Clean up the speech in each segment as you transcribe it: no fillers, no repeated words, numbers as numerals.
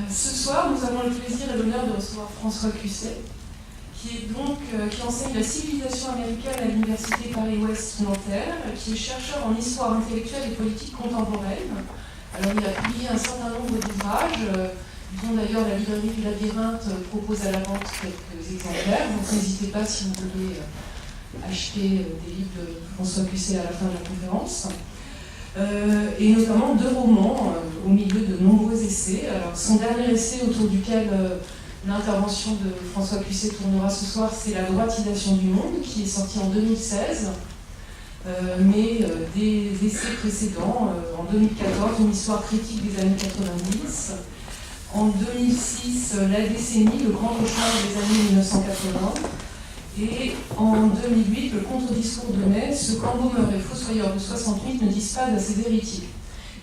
Ce soir, nous avons le plaisir et l'honneur de recevoir François Cusset, qui enseigne la civilisation américaine à l'université Paris-Ouest Nanterre, qui est chercheur en histoire intellectuelle et politique contemporaine. Alors, il a publié un certain nombre d'ouvrages, dont d'ailleurs la librairie du Labyrinthe propose à la vente quelques exemplaires. Donc n'hésitez pas si vous voulez acheter des livres de François Cusset à la fin de la conférence. Et notamment 2 romans au milieu de nombreux essais. Alors, son dernier essai autour duquel l'intervention de François Cusset tournera ce soir, c'est La droitisation du monde, qui est sorti en 2016, mais des essais précédents, en 2014, une histoire critique des années 90, en 2006, La décennie, le grand cauchemar des années 1980, et en 2008, le contre-discours de mai, ce qu'Embaumeur et Fossoyeur de 68 ne disent pas à ses héritiers.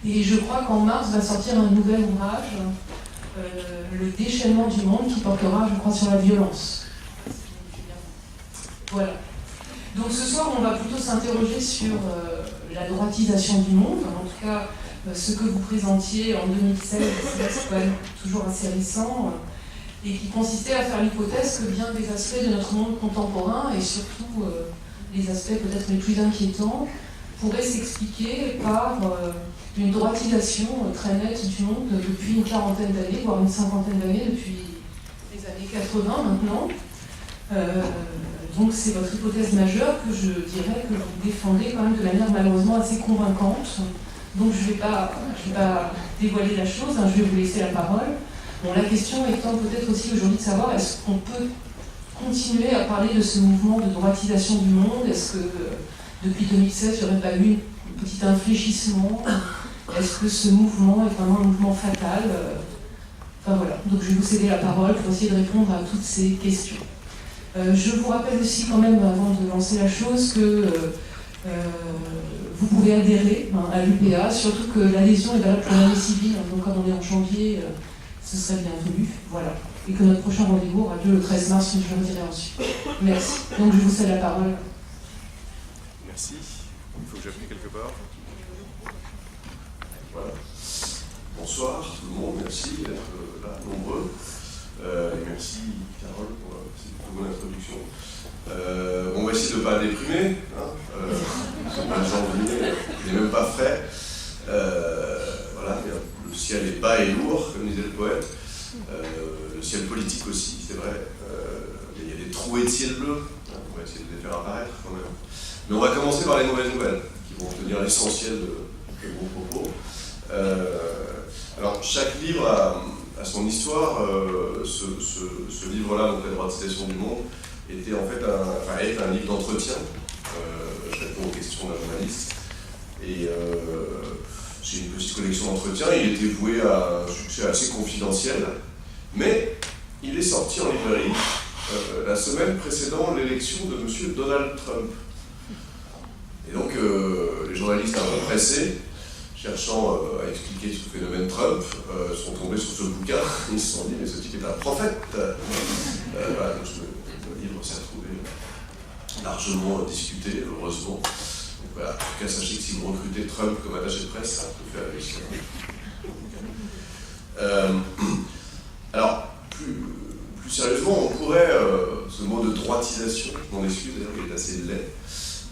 Et je crois qu'en mars va sortir un nouvel ouvrage, Le déchaînement du monde, qui portera, je crois, sur la violence. Voilà. Donc ce soir, on va plutôt s'interroger sur la droitisation du monde, en tout cas ce que vous présentiez en 2016, c'est quand même toujours assez récent, et qui consistait à faire l'hypothèse que bien des aspects de notre monde contemporain, et surtout les aspects peut-être les plus inquiétants, pourraient s'expliquer par une droitisation très nette du monde depuis une quarantaine d'années, voire une cinquantaine d'années, depuis les années 80 maintenant. Donc c'est votre hypothèse majeure que je dirais que vous défendez quand même de manière malheureusement assez convaincante. Donc je ne vais pas dévoiler la chose, je vais vous laisser la parole. Bon, la question étant peut-être aussi aujourd'hui de savoir, est-ce qu'on peut continuer à parler de ce mouvement de droitisation du monde? Est-ce que depuis 2016, il n'y aurait pas eu un petit infléchissement? Est-ce que ce mouvement est vraiment un mouvement fatal? Enfin voilà, donc je vais vous céder la parole pour essayer de répondre à toutes ces questions. Je vous rappelle aussi quand même, avant de lancer la chose, que vous pouvez adhérer à l'UPA, surtout que l'adhésion est valable pour l'année civile, donc comme on est en janvier, ce serait bienvenu, voilà. Et que notre prochain rendez-vous aura lieu le 13 mars, je le dirai ensuite. Merci. Donc je vous cède la parole. Merci. Il faut que j'appuie quelque part. Voilà. Bonsoir tout le monde, merci d'être là nombreux. Et merci Carole pour cette bonne introduction. On va essayer de ne pas déprimer. C'est pas janvier, il n'est même pas frais. Voilà, le ciel est bas et lourd, comme disait le poète. Le ciel politique aussi, c'est vrai. Il y a des trouées de ciel bleu. On va essayer de les faire apparaître quand même. Mais on va commencer par les mauvaises nouvelles, qui vont tenir l'essentiel de vos propos. Alors, chaque livre a son histoire. Ce livre-là, donc La droitisation du monde, était en fait un livre d'entretien. Je réponds aux questions d'un journaliste. Et j'ai une petite collection d'entretiens. Il était voué à un succès assez confidentiel. Mais il est sorti en librairie la semaine précédant l'élection de M. Donald Trump. Et donc, les journalistes un peu pressés, cherchant à expliquer ce phénomène Trump, sont tombés sur ce bouquin. Ils se sont dit, mais ce type est un prophète. Voilà, donc le livre s'est retrouvé largement discuté, heureusement. Donc voilà, en tout cas, sachez que si vous recrutez Trump comme attaché de presse, ça peut faire réussir. Alors, plus sérieusement, on pourrait, ce mot de droitisation, je m'en excuse d'ailleurs, il est assez laid,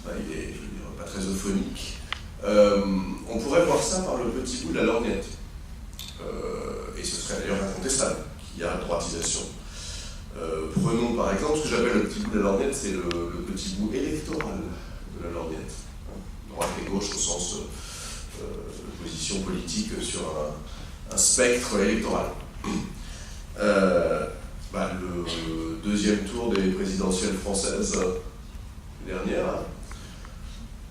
il est, je veux dire, pas très euphonique. On pourrait voir ça par le petit bout de la lorgnette. Et ce serait d'ailleurs incontestable qu'il y a droitisation. Prenons par exemple ce que j'appelle le petit bout de la lorgnette, c'est le petit bout électoral de la lorgnette. Droite et gauche au sens de position politique sur un spectre électoral. Le deuxième tour des présidentielles françaises dernière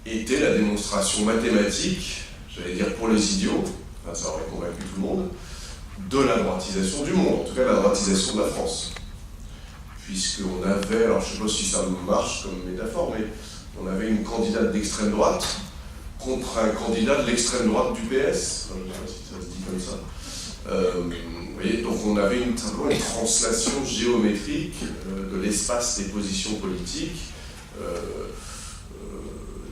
était la démonstration mathématique, j'allais dire pour les idiots, enfin ça aurait convaincu tout le monde, de la droitisation du monde, en tout cas la droitisation de la France. Puisqu'on avait, alors je ne sais pas si ça marche comme métaphore, mais on avait une candidate d'extrême droite contre un candidat de l'extrême droite du PS, je ne sais pas si ça se dit comme ça. Vous voyez, donc on avait simplement une translation géométrique de l'espace des positions politiques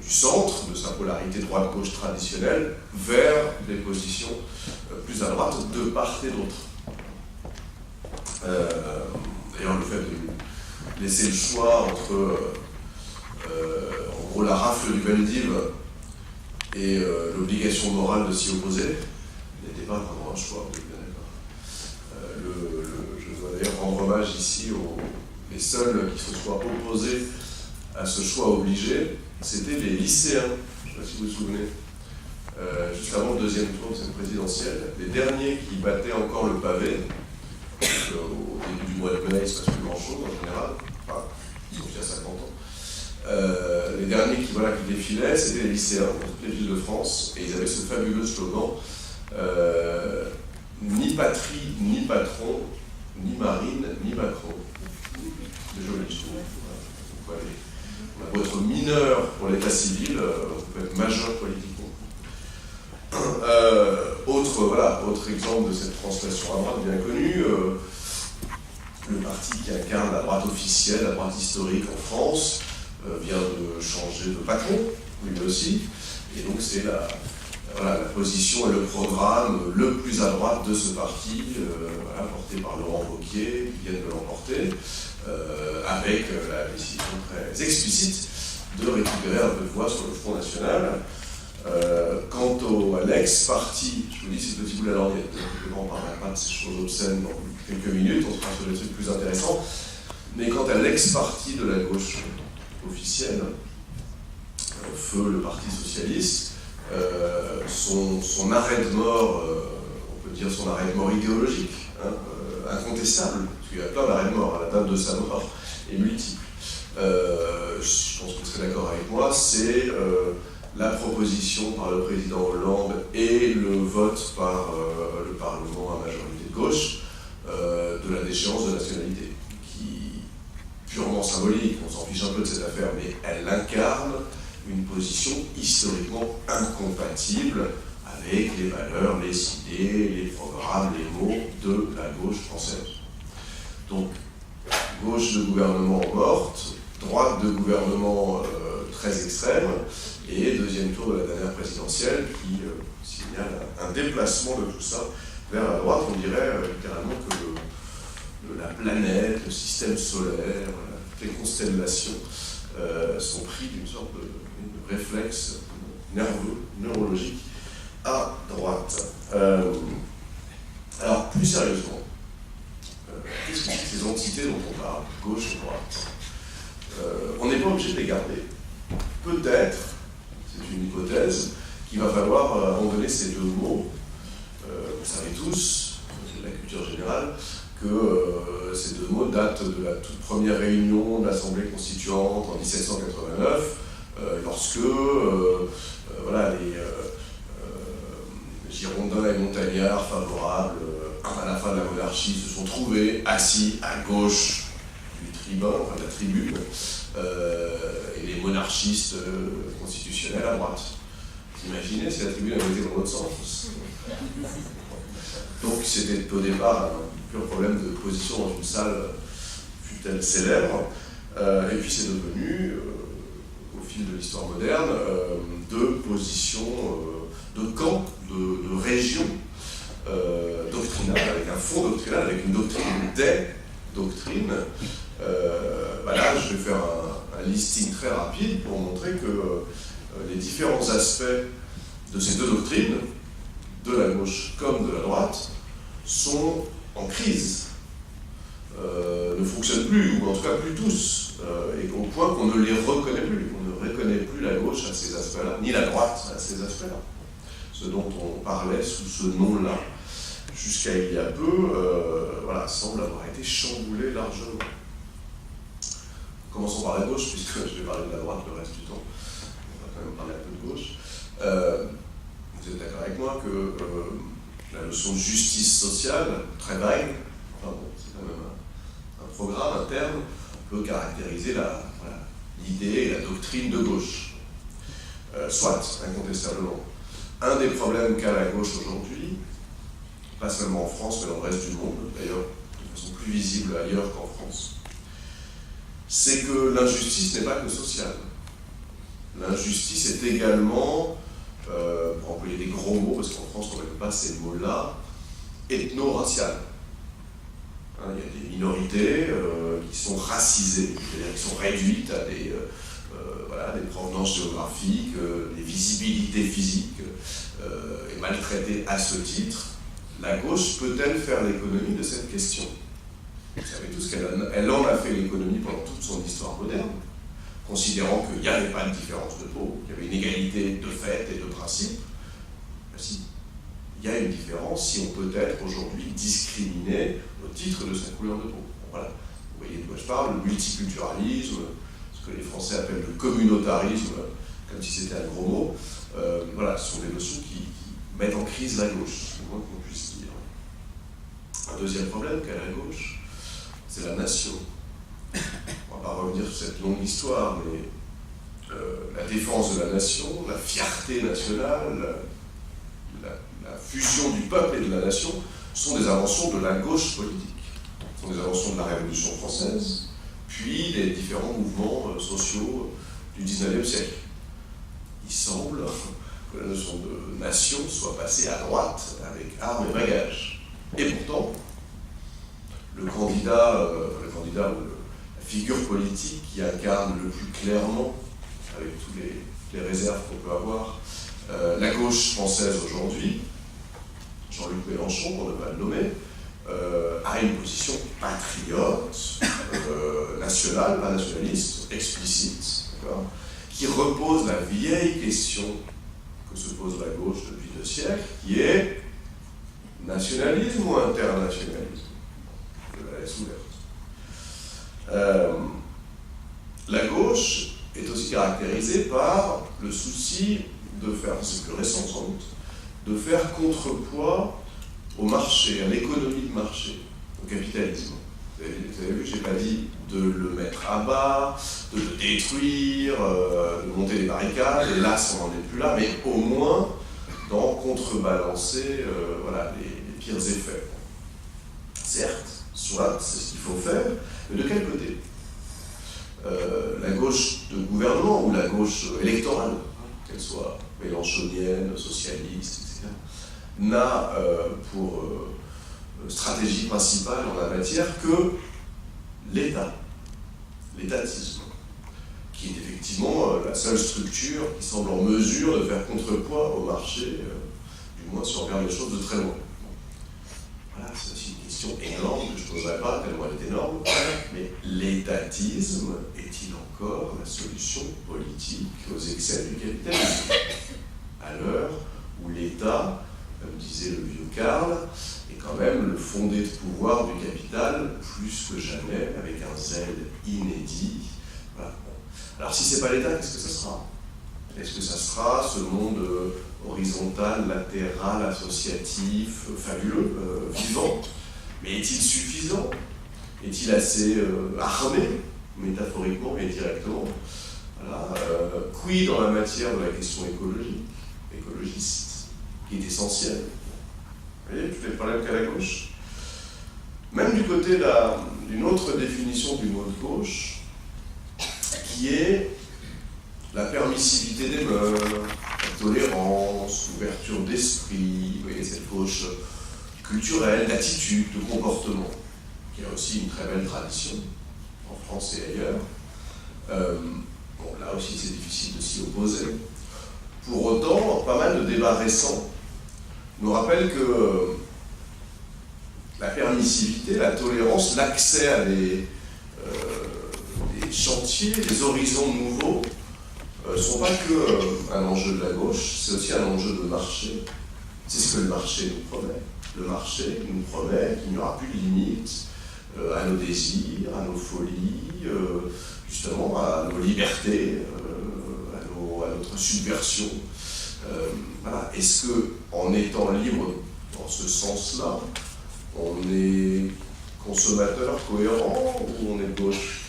du centre, de sa polarité droite-gauche traditionnelle, vers des positions plus à droite de part et d'autre. D'ailleurs, le fait de laisser le choix entre en gros la rafle du Veldiv et l'obligation morale de s'y opposer n'était pas vraiment un choix, vous êtes bien d'accord. Je dois d'ailleurs rendre hommage ici les seuls qui se soient opposés à ce choix obligé, c'était les lycéens, je ne sais pas si vous vous souvenez, juste avant le deuxième tour de cette présidentielle, les derniers qui battaient encore le pavé, au début du mois de mai, il ne se passe plus grand-chose en général, enfin, sauf il y a 50 ans. Les derniers qui défilaient, c'était les lycéens dans toutes les villes de France, et ils avaient ce fabuleux slogan ni patrie, ni patron, ni marine, ni Macron. C'est joli, je trouve. On a beau être mineur pour l'état civil, on peut être majeur politiquement. Autre exemple de cette translation à droite bien connue, le parti qui incarne la droite officielle, la droite historique en France, vient de changer de patron, lui aussi, et donc c'est la position et le programme le plus à droite de ce parti, porté par Laurent Wauquiez, qui vient de l'emporter, avec la décision très explicite de récupérer un peu de voix sur le Front National. Quant à l'ex-parti, je vous dis, c'est petit bout de la lorgnette, on ne parlera pas de ces choses obscènes dans quelques minutes, on sera sur des trucs plus intéressants, mais quant à l'ex-parti de la gauche officielle, feu le Parti Socialiste, son arrêt de mort, on peut dire son arrêt de mort idéologique, incontestable, parce qu'il y a plein d'arrêts de mort, à la date de sa mort, et multiples. Je pense que vous serez d'accord avec moi, c'est la proposition par le président Hollande et le vote par le Parlement à majorité de gauche de la déchéance de nationalité, qui, purement symbolique, on s'en fiche un peu de cette affaire, mais elle incarne une position historiquement incompatible avec les valeurs, les idées, les programmes, les mots de la gauche française. Donc, gauche de gouvernement morte, droite de gouvernement très extrême, et deuxième tour de la dernière présidentielle qui signale un déplacement de tout ça vers la droite. On dirait littéralement que la planète, le système solaire, les constellations sont pris d'une sorte de réflexe nerveux, neurologique, à droite. Alors, plus sérieusement, qu'est-ce que c'est ces entités dont on parle, gauche et droite? On n'est pas obligé de les garder. Peut-être, c'est une hypothèse, qu'il va falloir abandonner ces deux mots. Vous savez tous, de la culture générale, que ces deux mots datent de la toute première réunion de l'Assemblée constituante en 1789, lorsque les Girondins et Montagnards favorables à la fin de la monarchie se sont trouvés assis à gauche du tribun, enfin de la tribune, et les monarchistes constitutionnels à droite. Vous imaginez si la tribune avait été dans l'autre sens? Donc c'était au départ un pur problème de position dans une salle, fut-elle célèbre, et puis c'est devenu, au fil de l'histoire moderne, deux positions, de camps, de régions doctrinales, avec un fond doctrinal, avec une doctrine des doctrines. Là, je vais faire un listing très rapide pour montrer que les différents aspects de ces deux doctrines, de la gauche comme de la droite, sont en crise, ne fonctionnent plus, ou en tout cas plus tous, et au point qu'on ne les reconnaît plus. On ne reconnaît plus la gauche à ces aspects-là, ni la droite à ces aspects-là. Ce dont on parlait sous ce nom-là, jusqu'à il y a peu, semble avoir été chamboulé largement. Commençons par la gauche, puisque je vais parler de la droite le reste du temps. On va quand même parler un peu de gauche. Vous êtes d'accord avec moi que la notion de justice sociale, très vague, c'est quand même un programme, un terme, peut caractériser l'idée et la doctrine de gauche. Soit, incontestablement. Un des problèmes qu'a la gauche aujourd'hui, pas seulement en France, mais dans le reste du monde, d'ailleurs de façon plus visible ailleurs qu'en France, c'est que l'injustice n'est pas que sociale. L'injustice est également, pour employer des gros mots, parce qu'en France on n'aime pas ces mots-là, ethno-raciale. Hein, il y a des minorités qui sont racisées, c'est-à-dire qui sont réduites à des provenances géographiques, des visibilités physiques, et maltraitées à ce titre. La gauche peut-elle faire l'économie de cette question? Vous savez tous qu'elle en a fait l'économie pendant toute son histoire moderne, considérant qu'il n'y avait pas de différence de peau, qu'il y avait une égalité de fait et de principe. Ben si, il y a une différence si on peut être aujourd'hui discriminé au titre de sa couleur de peau. Bon, voilà, vous voyez de quoi je parle, le multiculturalisme, ce que les Français appellent le communautarisme, comme si c'était un gros mot. Voilà, ce sont des notions qui mettent en crise la gauche, c'est le moins qu'on puisse dire. Un deuxième problème qu'a la gauche, c'est la nation. On ne va pas revenir sur cette longue histoire, mais la défense de la nation, la fierté nationale, la fusion du peuple et de la nation sont des inventions de la gauche politique. Ce sont des inventions de la Révolution française, puis des différents mouvements sociaux du XIXe siècle. Il semble que la notion de nation soit passée à droite avec armes et bagages. Et pourtant, le candidat ou la figure politique qui incarne le plus clairement, avec toutes les réserves qu'on peut avoir, la gauche française aujourd'hui, Jean-Luc Mélenchon, pour ne pas le nommer, a une position patriote, nationale, pas nationaliste, explicite, qui repose la vieille question que se pose la gauche depuis 2 siècles, qui est nationalisme ou internationalisme? Je la laisse ouverte. La gauche est aussi caractérisée par le souci de faire, c'est plus récent sans doute, de faire contrepoids au marché, à l'économie de marché, au capitalisme. Vous avez vu, je n'ai pas dit de le mettre à bas, de le détruire, de monter des barricades, et là, on n'en est plus là, mais au moins d'en contrebalancer les pires effets. Certes, soit, c'est ce qu'il faut faire, mais de quel côté? La gauche de gouvernement ou la gauche électorale, qu'elle soit mélenchonienne, socialiste, etc., n'a pour stratégie principale en la matière que l'État, l'étatisme, qui est effectivement la seule structure qui semble en mesure de faire contrepoids au marché, du moins si on regarde les choses de très loin. Voilà, c'est aussi une question énorme que je ne poserai pas, tellement elle est énorme, mais l'étatisme est-il encore la solution politique aux excès du capitalisme? À l'heure où l'État, comme disait le vieux Karl, est quand même le fondé de pouvoir du capital, plus que jamais, avec un zèle inédit. Voilà. Alors si ce n'est pas l'État, qu'est-ce que ça sera? Est-ce que ça sera ce monde horizontal, latéral, associatif, fabuleux, vivant? Mais est-il suffisant? Est-il assez armé, métaphoriquement et directement? Voilà. Quid dans la matière de la question écologiste, qui est essentielle? Vous voyez, tous les problèmes qu'a la gauche. Même du côté d'une autre définition du mot de gauche, qui est la permissivité des mœurs, la tolérance, l'ouverture d'esprit, vous voyez, cette gauche culturelle, d'attitude, de comportement, qui a aussi une très belle tradition, en France et ailleurs. Là aussi, c'est difficile de s'y opposer. Pour autant, pas mal de débats récents nous rappellent que la permissivité, la tolérance, l'accès à des chantiers, des horizons nouveaux, ne sont pas qu'un enjeu de la gauche, c'est aussi un enjeu de marché. C'est ce que le marché nous promet. Le marché nous promet qu'il n'y aura plus de limites à nos désirs, à nos folies, justement à nos libertés, à notre subversion. Voilà. Est-ce qu'en étant libre dans ce sens-là, on est consommateur cohérent ou on est de gauche?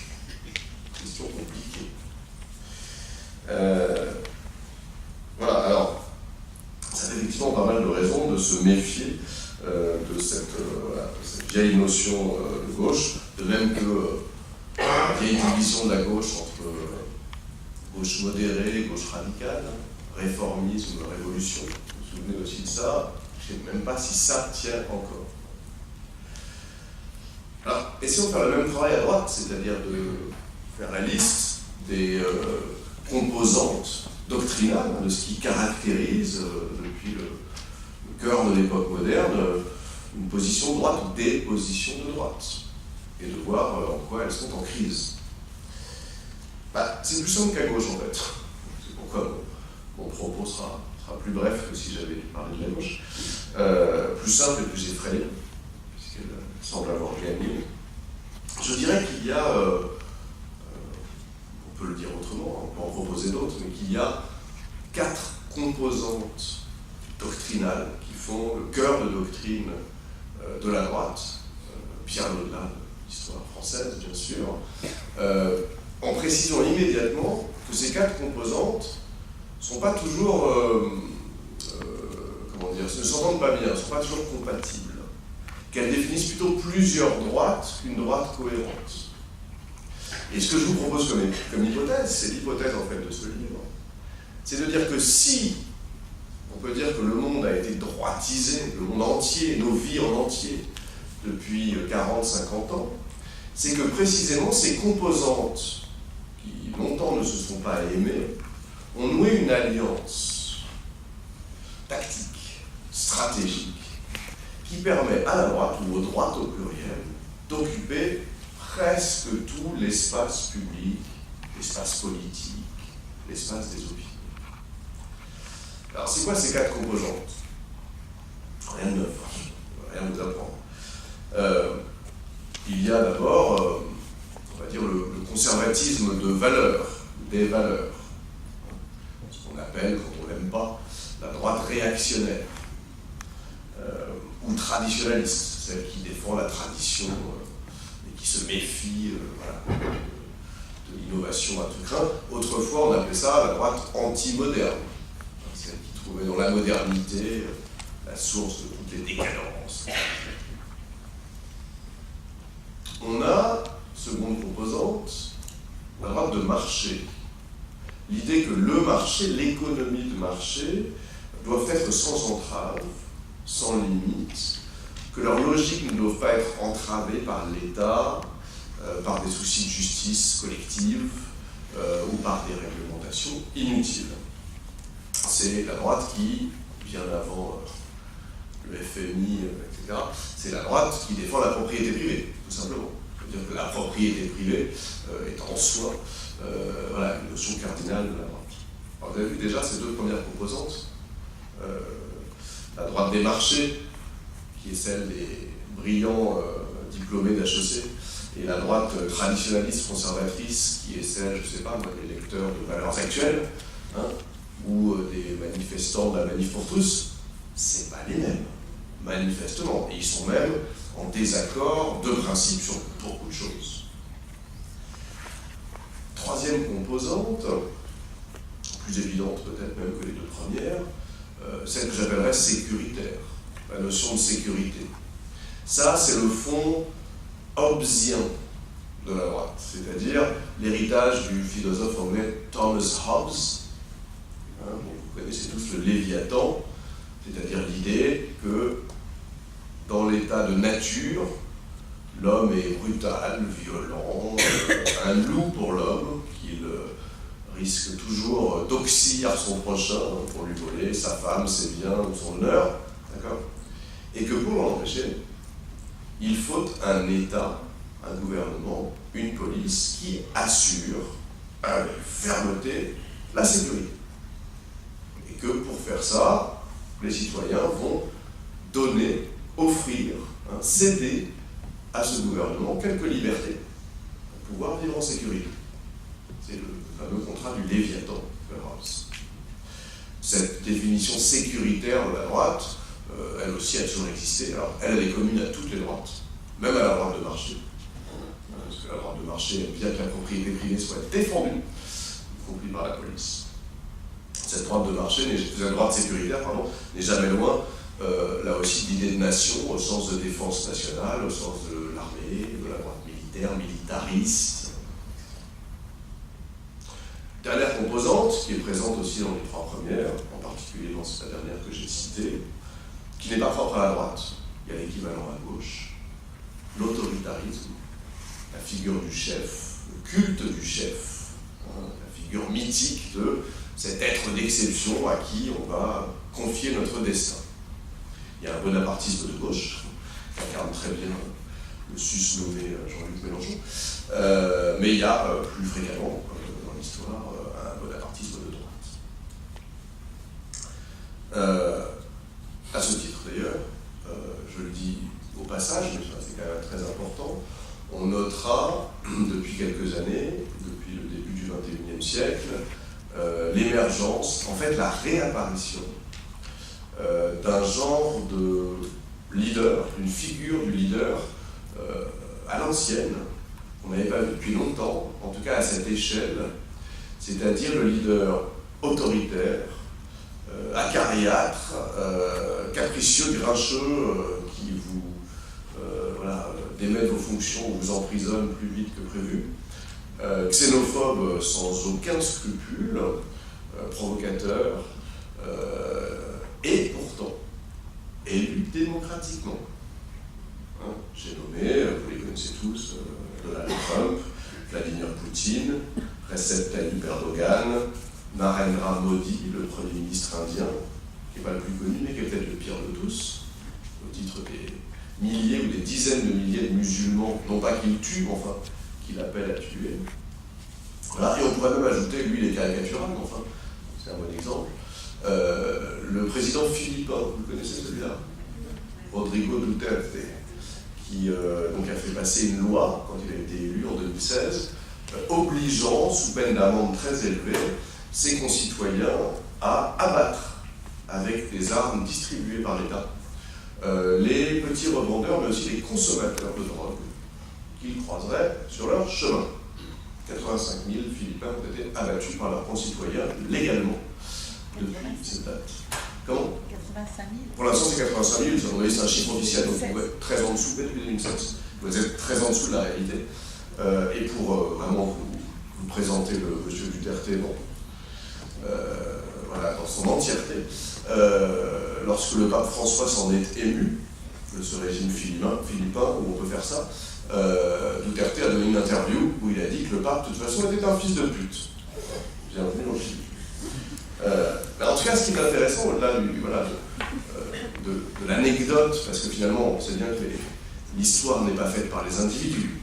Question compliquée. Voilà, alors, ça fait effectivement pas mal de raisons de se méfier de cette vieille notion de gauche, de même que la vieille division de la gauche entre gauche gauche modérée, gauche radicale, réformisme, révolution. Vous vous souvenez aussi de ça? Je ne sais même pas si ça tient encore. Alors, essayons de faire le même travail à droite, c'est-à-dire de faire la liste des composantes doctrinales de ce qui caractérise, depuis le cœur de l'époque moderne, une position de droite ou des positions de droite, et de voir en quoi elles sont en crise. C'est plus simple qu'à gauche, en fait. C'est pourquoi mon propos sera plus bref que si j'avais parlé de la gauche. Plus simple et plus effrayant, puisqu'elle semble avoir gagné. Je dirais qu'il y a, on peut le dire autrement, on peut en proposer d'autres, mais qu'il y a 4 composantes doctrinales qui font le cœur de doctrine de la droite, bien au-delà de l'histoire française, bien sûr, en précisant immédiatement que ces 4 composantes ne sont pas toujours, ne s'entendent pas bien, ne sont pas toujours compatibles, qu'elles définissent plutôt plusieurs droites qu'une droite cohérente. Et ce que je vous propose comme hypothèse, c'est l'hypothèse en fait de ce livre, c'est de dire que si on peut dire que le monde a été droitisé, le monde entier, nos vies en entier, depuis 40-50 ans, c'est que précisément ces composantes, qui longtemps ne se sont pas aimées, ont noué une alliance tactique, stratégique, qui permet à la droite, ou aux droites au pluriel, d'occuper presque tout l'espace public, l'espace politique, l'espace des opinions. Alors c'est quoi ces 4 composantes? Rien de neuf, rien à vous apprendre. Il y a d'abord, on va dire, le conservatisme de valeurs, des valeurs. Ce qu'on appelle, quand on n'aime pas, la droite réactionnaire, ou traditionnaliste, celle qui défend la tradition et qui se méfie de l'innovation à tout craint. Autrefois, on appelait ça la droite anti-moderne, celle qui trouvait dans la modernité la source de toutes les décadences. On a, seconde composante, la droite de marché. L'idée que le marché, l'économie de marché, doivent être sans entrave, sans limite, que leur logique ne doit pas être entravée par l'État, par des soucis de justice collective ou par des réglementations inutiles. C'est la droite qui, bien avant le FMI, etc., c'est la droite qui défend la propriété privée, tout simplement. C'est-à-dire que la propriété privée est en soi une notion cardinale de la droite. Alors, vous avez vu déjà ces 2 premières composantes. La droite des marchés, qui est celle des brillants diplômés d'HEC, et la droite traditionnaliste conservatrice, qui est celle, je ne sais pas, des lecteurs de Valeurs Actuelles, ou des manifestants de la Manif pour tous, c'est pas les mêmes, manifestement. Et ils sont même en désaccord de principe sur beaucoup de choses. Troisième composante, plus évidente peut-être même que les 2 premières, celle que j'appellerais sécuritaire, la notion de sécurité. Ça, c'est le fond hobbesien de la droite, c'est-à-dire l'héritage du philosophe anglais Thomas Hobbes. Vous connaissez tous le Léviathan, c'est-à-dire l'idée que dans l'état de nature, l'homme est brutal, violent, un loup pour l'homme, qu'il risque toujours d'oxyre son prochain pour lui voler sa femme, ses biens ou son honneur, d'accord? Et que pour l'en empêcher, il faut un État, un gouvernement, une police qui assure avec fermeté la sécurité. Et que pour faire ça, les citoyens vont donner, offrir, céder à ce gouvernement quelques libertés pour pouvoir vivre en sécurité. C'est le fameux contrat du Léviathan de Hobbes. Cette définition sécuritaire de la droite, elle aussi a toujours existé. Alors, elle est commune à toutes les droites, même à la droite de marché. Parce que la droite de marché aime bien que la propriété privée soit défendue, y compris par la police. Cette droite de marché, cette droite sécuritaire, n'est jamais loin, là aussi, d'idée de nation au sens de défense nationale, au sens de l'armée, de la droite militaire, militariste. Dernière composante, qui est présente aussi dans les 3 premières, en particulier dans la dernière que j'ai citée, qui n'est pas propre à la droite, il y a l'équivalent à gauche, l'autoritarisme, la figure du chef, le culte du chef, la figure mythique de cet être d'exception à qui on va confier notre destin. Il y a un bonapartisme de gauche, qui incarne très bien le susnommé Jean-Luc Mélenchon, mais il y a plus fréquemment dans l'histoire un bonapartisme de droite. À ce titre d'ailleurs, je le dis au passage, mais ça c'est quand même très important, on notera depuis quelques années, depuis le début du XXIe siècle, l'émergence, en fait la réapparition d'un genre de leader, d'une figure du leader à l'ancienne, qu'on n'avait pas vu depuis longtemps, en tout cas à cette échelle, c'est-à-dire le leader autoritaire, acariâtre, capricieux, grincheux, qui vous démet vos fonctions, vous emprisonne plus vite que prévu, xénophobe sans aucun scrupule, provocateur, et pourtant élu démocratiquement. J'ai nommé, vous les connaissez tous, Donald Trump, Vladimir Poutine, Recep Tayyip Erdogan, Narendra Modi, le Premier ministre indien, qui n'est pas le plus connu, mais qui est peut-être le pire de tous, au titre des milliers ou des dizaines de milliers de musulmans, non pas qu'il tue, mais enfin, qu'il appelle à tuer. Voilà. Et on pourrait même ajouter, lui, il est caricatural, mais enfin, c'est un bon exemple. Le président philippin, vous le connaissez celui-là, Rodrigo Duterte, qui donc a fait passer une loi, quand il a été élu en 2016, obligeant, sous peine d'amende très élevée, ses concitoyens à abattre avec des armes distribuées par l'État les petits revendeurs, mais aussi les consommateurs de drogue qu'ils croiseraient sur leur chemin. 85 000 Philippins ont été abattus par leurs concitoyens légalement depuis cette date. Comment ? 85 000. Pour l'instant, c'est 85 000, c'est un chiffre officiel, donc vous êtes très en dessous, depuis 2007. Vous êtes très en dessous de la réalité. Et pour vraiment vous présenter le monsieur Duterte, bon, voilà, dans son entièreté, lorsque le pape François s'en est ému de ce régime philippin, où on peut faire ça, Duterte a donné une interview où il a dit que le pape, de toute façon, était un fils de pute. Bienvenue au Chili. En tout cas, ce qui est intéressant, au-delà de l'anecdote, parce que finalement, on sait bien que l'histoire n'est pas faite par les individus.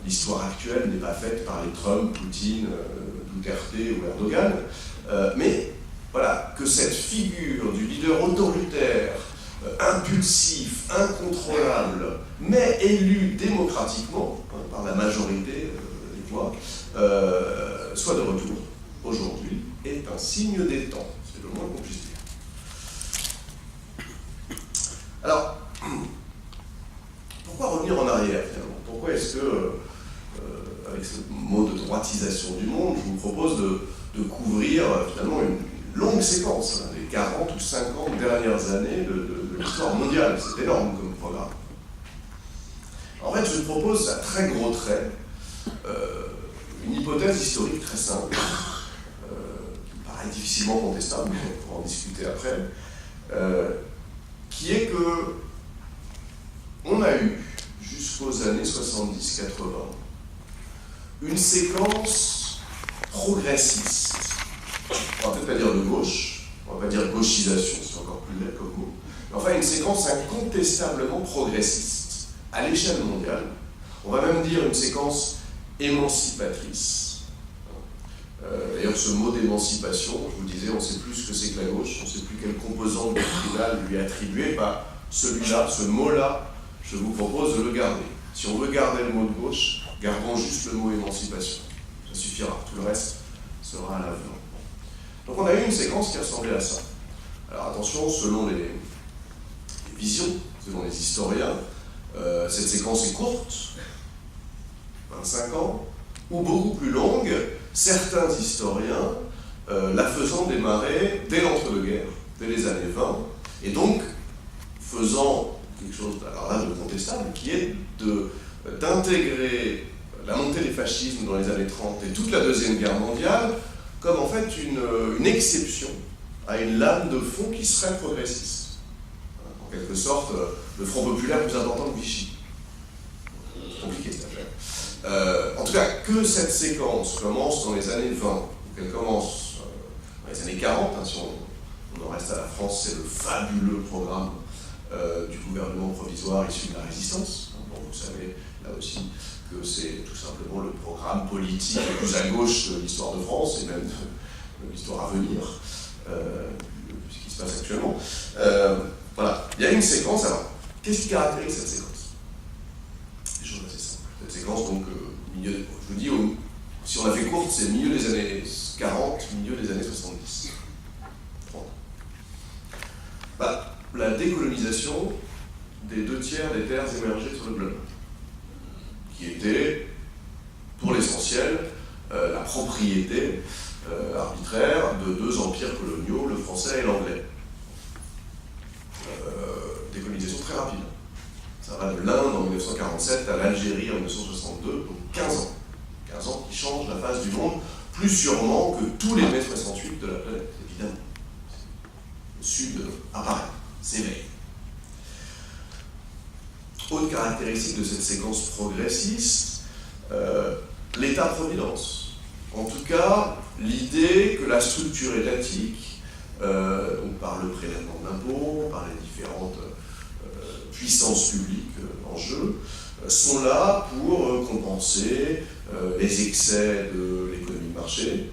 L'histoire actuelle n'est pas faite par les Trump, Poutine, Duterte ou Erdogan, mais voilà, que cette figure du leader autoritaire, impulsif, incontrôlable, mais élu démocratiquement par la majorité des voix, soit de retour aujourd'hui, est un signe des temps. C'est le moins qu'on puisse dire. Alors, pourquoi revenir en arrière finalement ? Pourquoi est-ce que, avec ce mot de droitisation du monde, je vous propose de couvrir finalement une longue séquence, les 40 ou 50 dernières années de l'histoire mondiale. C'est énorme comme programme. En fait, je vous propose à très gros traits une hypothèse historique très simple, qui paraît difficilement contestable, mais on pourra en discuter après, qui est que on a eu, jusqu'aux années 70-80, une séquence progressiste. On va peut-être pas dire de gauche, on va pas dire gauchisation, c'est encore plus laid comme mot, mais enfin une séquence incontestablement progressiste à l'échelle mondiale. On va même dire une séquence émancipatrice. D'ailleurs, ce mot d'émancipation, je vous disais, on ne sait plus ce que c'est que la gauche, on ne sait plus quelle composante doctrinale lui attribuer. Celui-là, ce mot-là, je vous propose de le garder. Si on veut garder le mot de gauche, gardons juste le mot émancipation. Ça suffira, tout le reste sera à l'avenant. Donc on a eu une séquence qui ressemblait à ça. Alors attention, selon les visions, selon les historiens, cette séquence est courte, 25 ans, ou beaucoup plus longue, certains historiens la faisant démarrer dès l'entre-deux-guerres, dès les années 20, et donc faisant quelque chose alors là, de contestable, qui est d'intégrer la montée des fascismes dans les années 30 et toute la Deuxième Guerre mondiale comme en fait une exception à une lame de fond qui serait progressiste. En quelque sorte, le Front populaire plus important que Vichy. C'est compliqué cette affaire. En tout cas, que cette séquence commence dans les années 20, ou qu'elle commence dans les années 40, hein, si on en reste à la France, c'est le fabuleux programme du gouvernement provisoire issu de la résistance. Bon, vous savez, là aussi, que c'est tout simplement le programme politique le plus à gauche de l'histoire de France, et même de l'histoire à venir, ce qui se passe actuellement. Voilà, il y a une séquence. Alors, qu'est-ce qui caractérise cette séquence? Des choses assez simples. Cette séquence, donc, milieu, je vous dis, si on la fait courte, c'est milieu des années 40, milieu des années 70. 30. Bah, la décolonisation des 2/3 des terres émergées sur le globe, qui était, pour l'essentiel, la propriété arbitraire de deux empires coloniaux, le français et l'anglais. Décolonisation très rapide. Ça va de l'Inde en 1947 à l'Algérie en 1962, donc 15 ans. 15 ans qui changent la face du monde, plus sûrement que tous les mai 68 de la planète, évidemment. Le Sud apparaît, s'éveille. Autre caractéristique de cette séquence progressiste, l'État-providence. En tout cas, l'idée que la structure étatique, donc par le prélèvement d'impôts, par les différentes puissances publiques en jeu, sont là pour compenser les excès de l'économie de marché,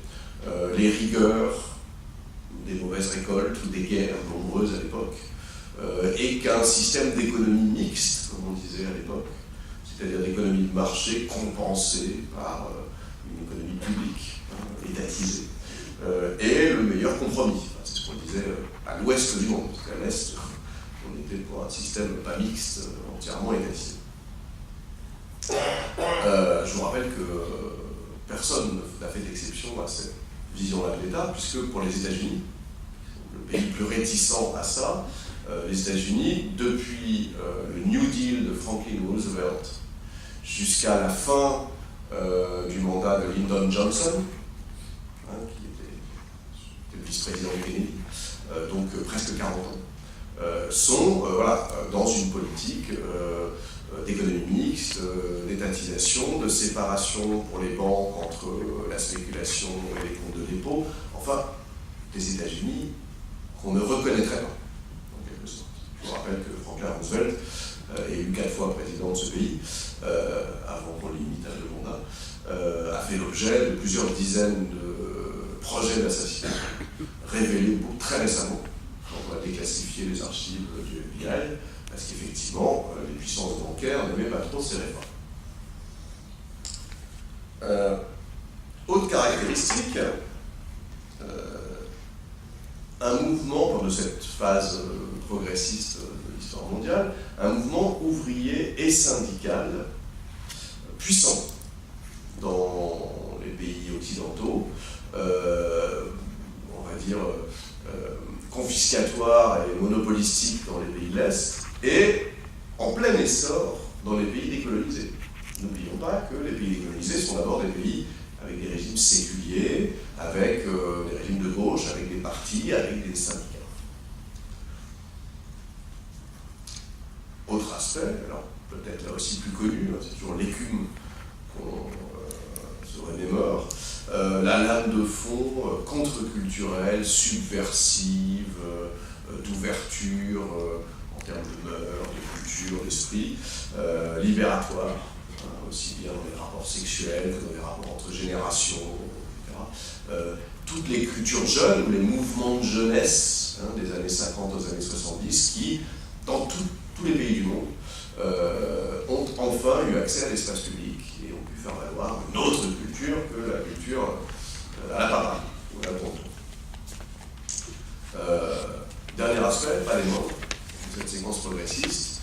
les rigueurs des mauvaises récoltes ou des guerres nombreuses à l'époque, et qu'un système d'économie mixte, comme on disait à l'époque, c'est-à-dire d'économie de marché compensée par une économie publique, étatisée, est le meilleur compromis. C'est ce qu'on disait à l'ouest du monde, parce qu'à l'est, on était pour un système pas mixte, entièrement étatisé. Je vous rappelle que personne n'a fait d'exception à cette vision-là de l'État, puisque pour les États-Unis, le pays le plus réticent à ça, les États-Unis, depuis le New Deal de Franklin Roosevelt jusqu'à la fin du mandat de Lyndon Johnson, qui était le vice-président de Kennedy, donc presque 40 ans, sont dans une politique d'économie mixte, d'étatisation, de séparation pour les banques entre la spéculation et les comptes de dépôt, enfin, des États-Unis qu'on ne reconnaîtrait pas. Je vous rappelle que Franklin Roosevelt, élu 4 fois président de ce pays, avant qu'on limite à 2 mandats, a fait l'objet de plusieurs dizaines de projets d'assassinat révélés très récemment. On va déclassifier les archives du FBI, parce qu'effectivement, les puissances bancaires n'aimaient pas trop ces réformes. Autre caractéristique, un mouvement, pendant cette phase progressiste de l'histoire mondiale, un mouvement ouvrier et syndical puissant dans les pays occidentaux, on va dire confiscatoire et monopolistique dans les pays de l'Est, et en plein essor dans les pays décolonisés. N'oublions pas que les pays décolonisés sont d'abord des pays avec des régimes séculiers, avec des régimes de gauche, avec des partis, avec des syndicats. Autre aspect, alors peut-être là aussi plus connu, c'est toujours l'écume qu'on se remémore, la lame de fond contre-culturelle, subversive, d'ouverture en termes de mœurs, de culture, d'esprit, libératoire, aussi bien dans les rapports sexuels que dans les rapports entre générations, etc. Toutes les cultures jeunes ou les mouvements de jeunesse des années 50 aux années 70 qui, dans tous les pays du monde, ont enfin eu accès à l'espace public et ont pu faire valoir une autre culture que la culture à la papa ou à la tonton. Dernier aspect, pas les moindres, de cette séquence progressiste,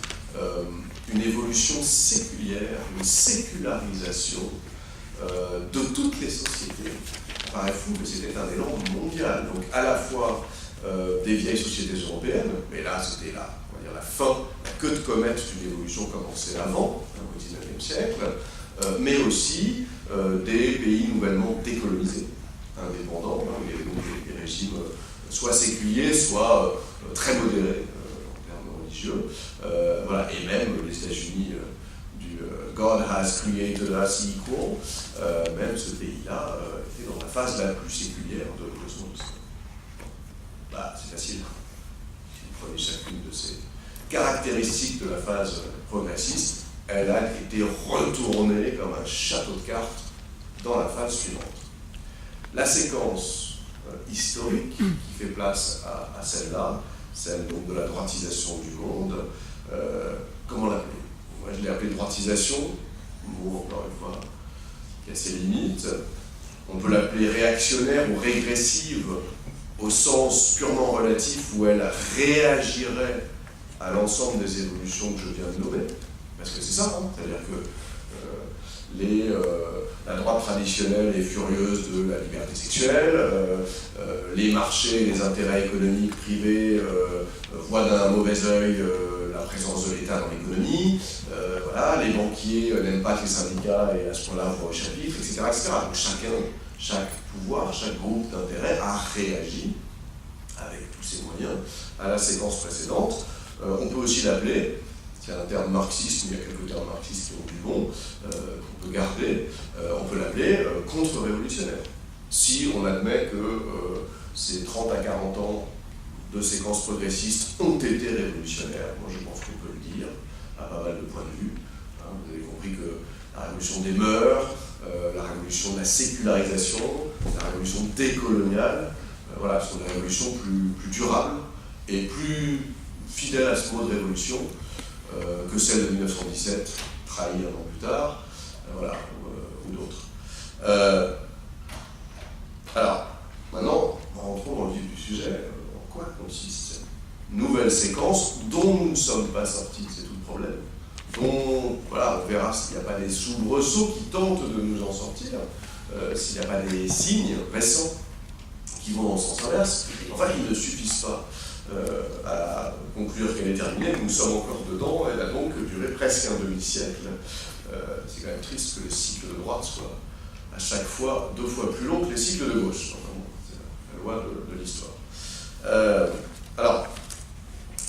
une évolution séculière, une sécularisation de toutes les sociétés. Il paraît fou que c'était un élan mondial, donc à la fois des vieilles sociétés européennes, mais là c'était la fin, la queue de comète d'une évolution commencée avant, au XIXe siècle, mais aussi des pays nouvellement décolonisés, indépendants, hein, il y avait donc des régimes soit séculiers, soit très modérés en termes religieux. Voilà. Et même les États-Unis du God has created us equal, même ce pays-là était dans la phase la plus séculière de son histoire. Bah, c'est facile. Si vous prenez chacune de ces caractéristiques de la phase progressiste, elle a été retournée comme un château de cartes dans la phase suivante. La séquence historique qui fait place à celle-là, celle donc de la droitisation du monde, comment l'appeler? Moi je l'ai appelée droitisation, mot encore une fois qui a ses limites. On peut l'appeler réactionnaire ou régressive au sens purement relatif où elle réagirait à l'ensemble des évolutions que je viens de nommer. Parce que c'est ça, hein, c'est-à-dire que la droite traditionnelle est furieuse de la liberté sexuelle, les marchés, les intérêts économiques privés voient d'un mauvais œil la présence de l'État dans l'économie, voilà, les banquiers n'aiment pas que les syndicats et à ce point-là voient au chapitre, etc., etc. Donc chaque pouvoir, chaque groupe d'intérêts a réagi avec tous ses moyens à la séquence précédente. On peut aussi l'appeler, c'est un terme marxiste, mais il y a quelques termes marxistes qui ont du bon, qu'on peut garder, on peut l'appeler contre-révolutionnaire. Si on admet que ces 30 à 40 ans de séquences progressistes ont été révolutionnaires, moi je pense qu'on peut le dire, à pas mal de points de vue. Hein, vous avez compris que la révolution des mœurs, la révolution de la sécularisation, la révolution décoloniale, voilà, sont des révolutions plus durables et plus fidèles à ce mot de révolution que celle de 1917, trahie un an plus tard, voilà, ou d'autres. Alors, maintenant, rentrons dans le vif du sujet. En quoi consiste cette nouvelle séquence dont nous ne sommes pas sortis, c'est tout le problème, dont, voilà, on verra s'il n'y a pas des soubresauts qui tentent de nous en sortir, s'il n'y a pas des signes récents qui vont dans le sens inverse. Enfin, ils ne suffisent pas à conclure qu'elle est terminée, nous sommes encore dedans, elle a donc duré presque un demi-siècle. C'est quand même triste que les cycles de droite soient à chaque fois 2 fois plus longs que les cycles de gauche. Enfin, bon, c'est la loi de l'histoire. Alors,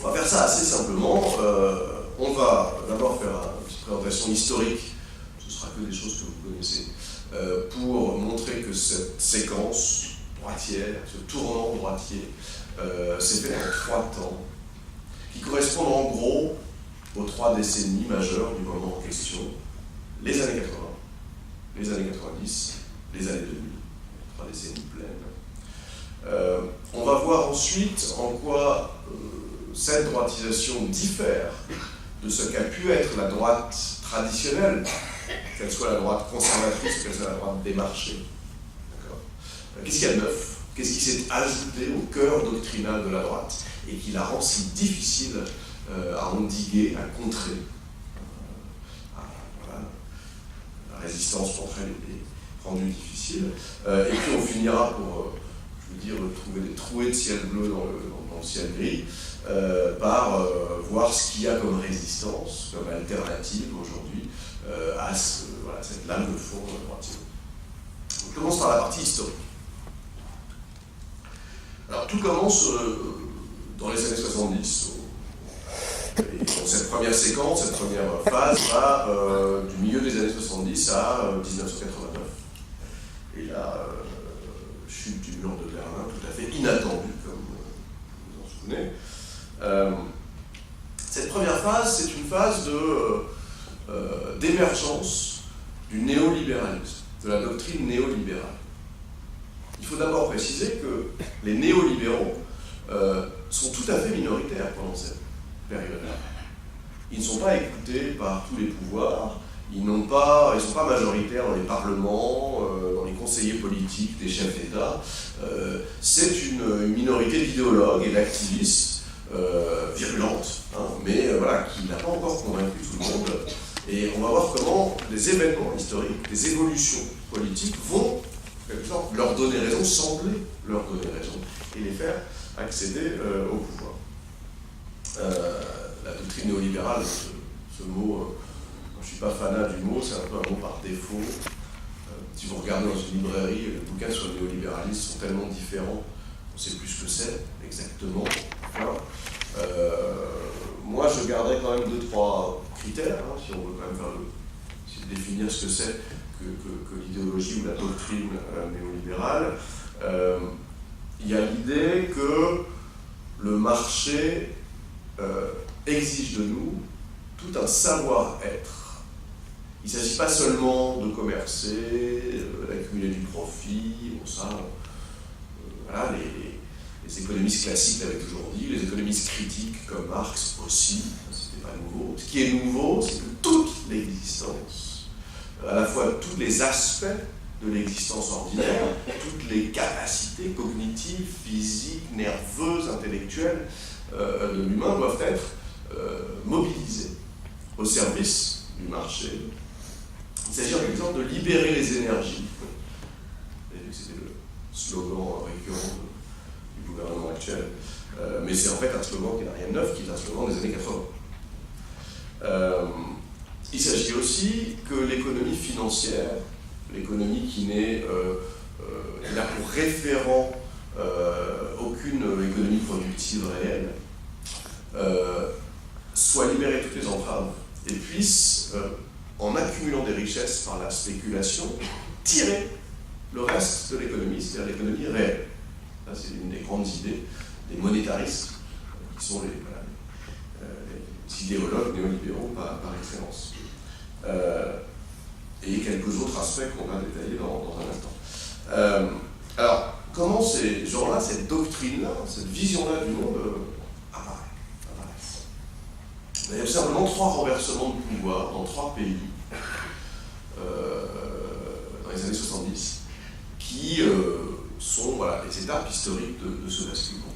on va faire ça assez simplement. On va d'abord faire une petite présentation historique, ce ne sera que des choses que vous connaissez, pour montrer que cette séquence droitière, ce tournant droitier, s'est fait en 3 temps, qui correspondent en gros aux 3 décennies majeures du moment en question, les années 80, les années 90, les années 2000, 3 décennies pleines. On va voir ensuite en quoi cette droitisation diffère de ce qu'a pu être la droite traditionnelle, qu'elle soit la droite conservatrice, qu'elle soit la droite des marchés. Qu'est-ce qu'il y a de neuf? Qu'est-ce qui s'est ajouté au cœur doctrinal de la droite et qui la rend si difficile à endiguer, à contrer? Voilà. La résistance contre elle est rendue difficile. Et puis on finira pour, je veux dire, trouver des trouées de ciel bleu dans le ciel gris, par voir ce qu'il y a comme résistance, comme alternative aujourd'hui à cette lame de fond droitier. On commence par la partie historique. Alors tout commence dans les années 70, et dans cette première séquence, cette première phase va du milieu des années 70 à 1989. Et là, chute du mur de Berlin, tout à fait inattendue, comme vous vous en souvenez. Cette première phase, c'est une phase d'émergence du néolibéralisme, de la doctrine néolibérale. Il faut d'abord préciser que les néolibéraux sont tout à fait minoritaires pendant cette période-là. Ils ne sont pas écoutés par tous les pouvoirs, ils ne sont pas majoritaires dans les parlements, dans les conseillers politiques des chefs d'État. C'est une minorité d'idéologues et d'activistes virulente, hein, mais voilà, qui n'a pas encore convaincu tout le monde. Et on va voir comment des événements historiques, des évolutions politiques vont quelque sorte leur donner raison, sembler leur donner raison, et les faire accéder au pouvoir. La doctrine néolibérale, ce mot, je ne suis pas fanat du mot, c'est un peu un mot par défaut, Si vous regardez dans une librairie, les bouquins sur le néolibéralisme sont tellement différents, on ne sait plus ce que c'est exactement. Enfin, moi, je garderais quand même 2-3 critères, hein, si on veut quand même définir ce que c'est que l'idéologie ou la doctrine néolibérale. Il y a l'idée que le marché exige de nous tout un savoir-être. Il ne s'agit pas seulement de commercer, d'accumuler du profit, bon ça, voilà, les économistes classiques l'avaient toujours dit, les économistes critiques comme Marx aussi, c'était pas nouveau. Ce qui est nouveau, c'est que toute l'existence, à la fois tous les aspects de l'existence ordinaire, toutes les capacités cognitives, physiques, nerveuses, intellectuelles de l'humain doivent être mobilisées au service du marché. Il s'agit en exemple de libérer les énergies. C'était le slogan récurrent du gouvernement actuel. Mais c'est en fait un slogan qui n'a rien de neuf, qui est un slogan des années 80. Il s'agit aussi que l'économie financière, l'économie qui n'a pour référent aucune économie productive réelle, soit libérée de toutes les entraves et puisse, en accumulant des richesses par la spéculation, tirer le reste de l'économie, c'est-à-dire l'économie réelle. Ça, c'est une des grandes idées des monétaristes, qui sont les idéologues néolibéraux par excellence. Et quelques autres aspects qu'on va détailler dans un instant. Alors, comment ces gens-là, cette doctrine-là, cette vision-là du monde apparaissent? Il y a simplement 3 renversements de pouvoir dans 3 pays dans les années 70 qui sont les étapes historiques de ce basculement.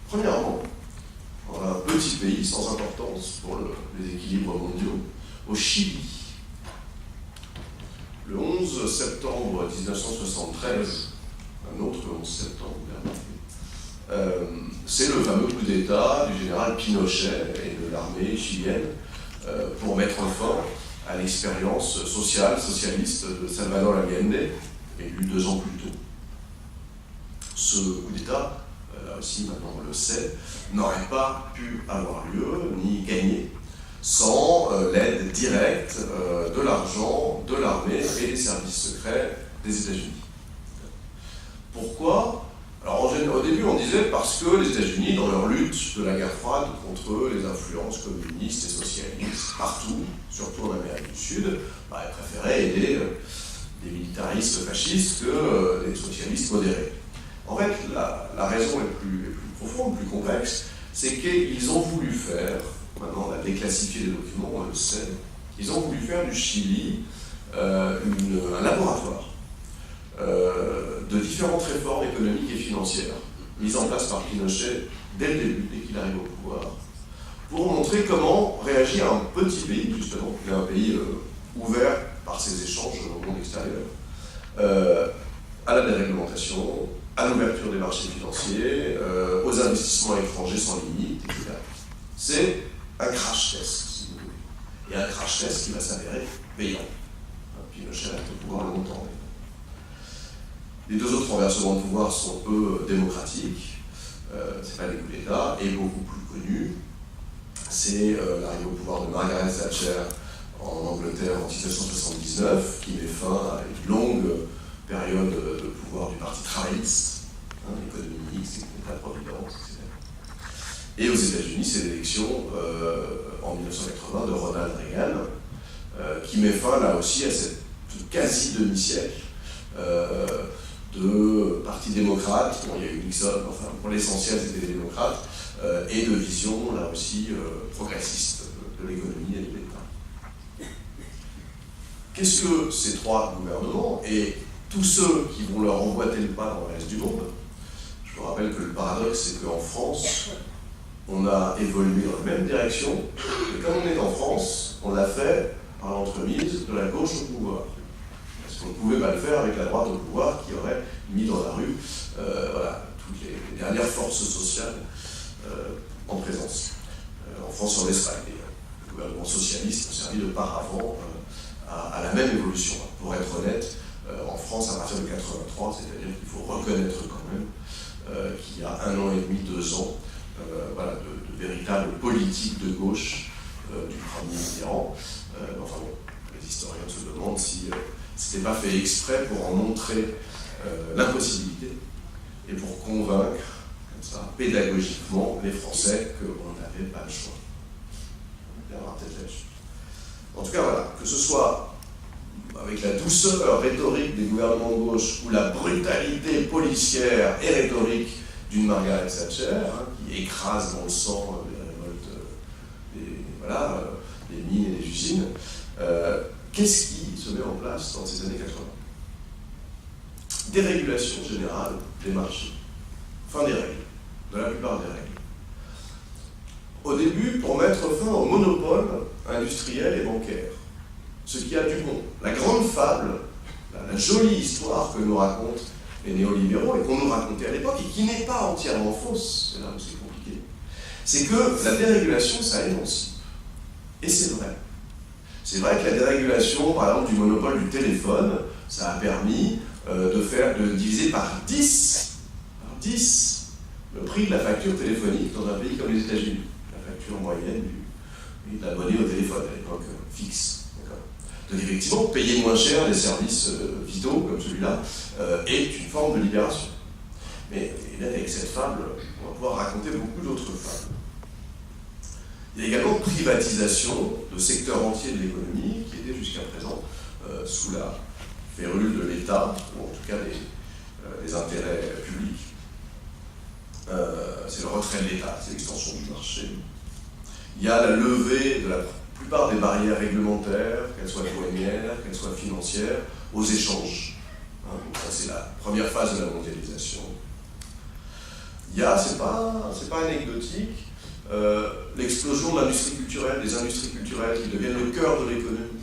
Premièrement, dans un petit pays sans importance pour les équilibres mondiaux, au Chili. Le 11 septembre 1973, un autre 11 septembre, c'est le fameux coup d'État du général Pinochet et de l'armée chilienne pour mettre fin à l'expérience sociale, socialiste de Salvador Allende, élu 2 ans plus tôt. Ce coup d'État, là aussi maintenant on le sait, n'aurait pas pu avoir lieu ni gagner sans l'aide directe de l'argent, de l'armée et des services secrets des États-Unis. Pourquoi? Alors au début on disait parce que les États-Unis, dans leur lutte de la guerre froide contre les influences communistes et socialistes partout, surtout en Amérique du Sud, ils préféraient aider des militaristes fascistes que des socialistes modérés. En fait, la raison est plus profonde, plus complexe, c'est qu'ils ont voulu faire, maintenant on a déclassifié les documents, on le sait, ils ont voulu faire du Chili un laboratoire de différentes réformes économiques et financières mises en place par Pinochet dès le début, dès qu'il arrive au pouvoir, pour montrer comment réagir à un petit pays, justement, qui est un pays ouvert par ses échanges au monde extérieur, à la déréglementation, à l'ouverture des marchés financiers, aux investissements étrangers sans limite, etc. C'est un crash test, si vous voulez. Et un crash test qui va s'avérer payant. Pinochet reste au pouvoir longtemps. Les 2 autres renversements de pouvoir sont, eux, démocratiques. C'est pas des coups d'État, et beaucoup plus connus. C'est l'arrivée au pouvoir de Margaret Thatcher en Angleterre en 1979, qui met fin à une longue période de pouvoir du Parti travailliste, l'économie mixte, l'État-providence, etc. Et aux États-Unis, c'est l'élection en 1980 de Ronald Reagan, qui met fin là aussi à cette quasi-demi-siècle de parti démocrate, bon, il y a eu Nixon, enfin pour l'essentiel c'était des démocrates, et de vision là aussi progressiste de l'économie et de l'État. Qu'est-ce que ces 3 gouvernements et tous ceux qui vont leur emboîter le pas dans le reste du monde? Je vous rappelle que le paradoxe, c'est qu'en France, on a évolué dans la même direction, et comme on est en France, on l'a fait par l'entremise de la gauche au pouvoir. Parce qu'on ne pouvait pas le faire avec la droite au pouvoir qui aurait mis dans la rue toutes les dernières forces sociales en présence. En France et en Espagne, les gouvernements socialistes ont servi de paravent à la même évolution. Pour être honnête, en France à partir de 83, c'est-à-dire qu'il faut reconnaître quand même qu'il y a 1 an et demi, 2 ans, voilà, de véritable politique de gauche du premier Mitterrand. Enfin bon, les historiens se demandent si c'était pas fait exprès pour en montrer l'impossibilité et pour convaincre, comme ça, pédagogiquement, les Français qu'on n'avait pas le choix. On verra peut-être là-dessus. En tout cas, voilà, que ce soit avec la douceur rhétorique des gouvernements de gauche ou la brutalité policière et rhétorique d'une Margaret Thatcher, hein, qui écrase dans le sang les révoltes, les mines et les usines, qu'est-ce qui se met en place dans ces années 80 ? Dérégulation générale des marchés, fin des règles, de la plupart des règles. Au début, pour mettre fin au monopole industriel et bancaire, ce qui a du bon. La grande fable, la jolie histoire que nous racontent les néolibéraux et qu'on nous racontait à l'époque, et qui n'est pas entièrement fausse, c'est là où c'est compliqué, c'est que la dérégulation, ça émancipe. Et c'est vrai. C'est vrai que la dérégulation, par exemple, du monopole du téléphone, ça a permis de diviser par 10 le prix de la facture téléphonique dans un pays comme les États-Unis. La facture moyenne de l'abonné au téléphone, à l'époque fixe. Donc effectivement, payer moins cher des services vitaux comme celui-là est une forme de libération. Mais là, avec cette fable, on va pouvoir raconter beaucoup d'autres fables. Il y a également privatisation de secteurs entiers de l'économie qui étaient jusqu'à présent sous la férule de l'État, ou en tout cas des intérêts publics. C'est le retrait de l'État, c'est l'extension du marché. Il y a la levée de la plupart des barrières réglementaires, qu'elles soient douanières, qu'elles soient financières, aux échanges. Hein, donc ça, c'est la première phase de la mondialisation. Il y a, c'est pas anecdotique, l'explosion de l'industrie culturelle, des industries culturelles qui deviennent le cœur de l'économie.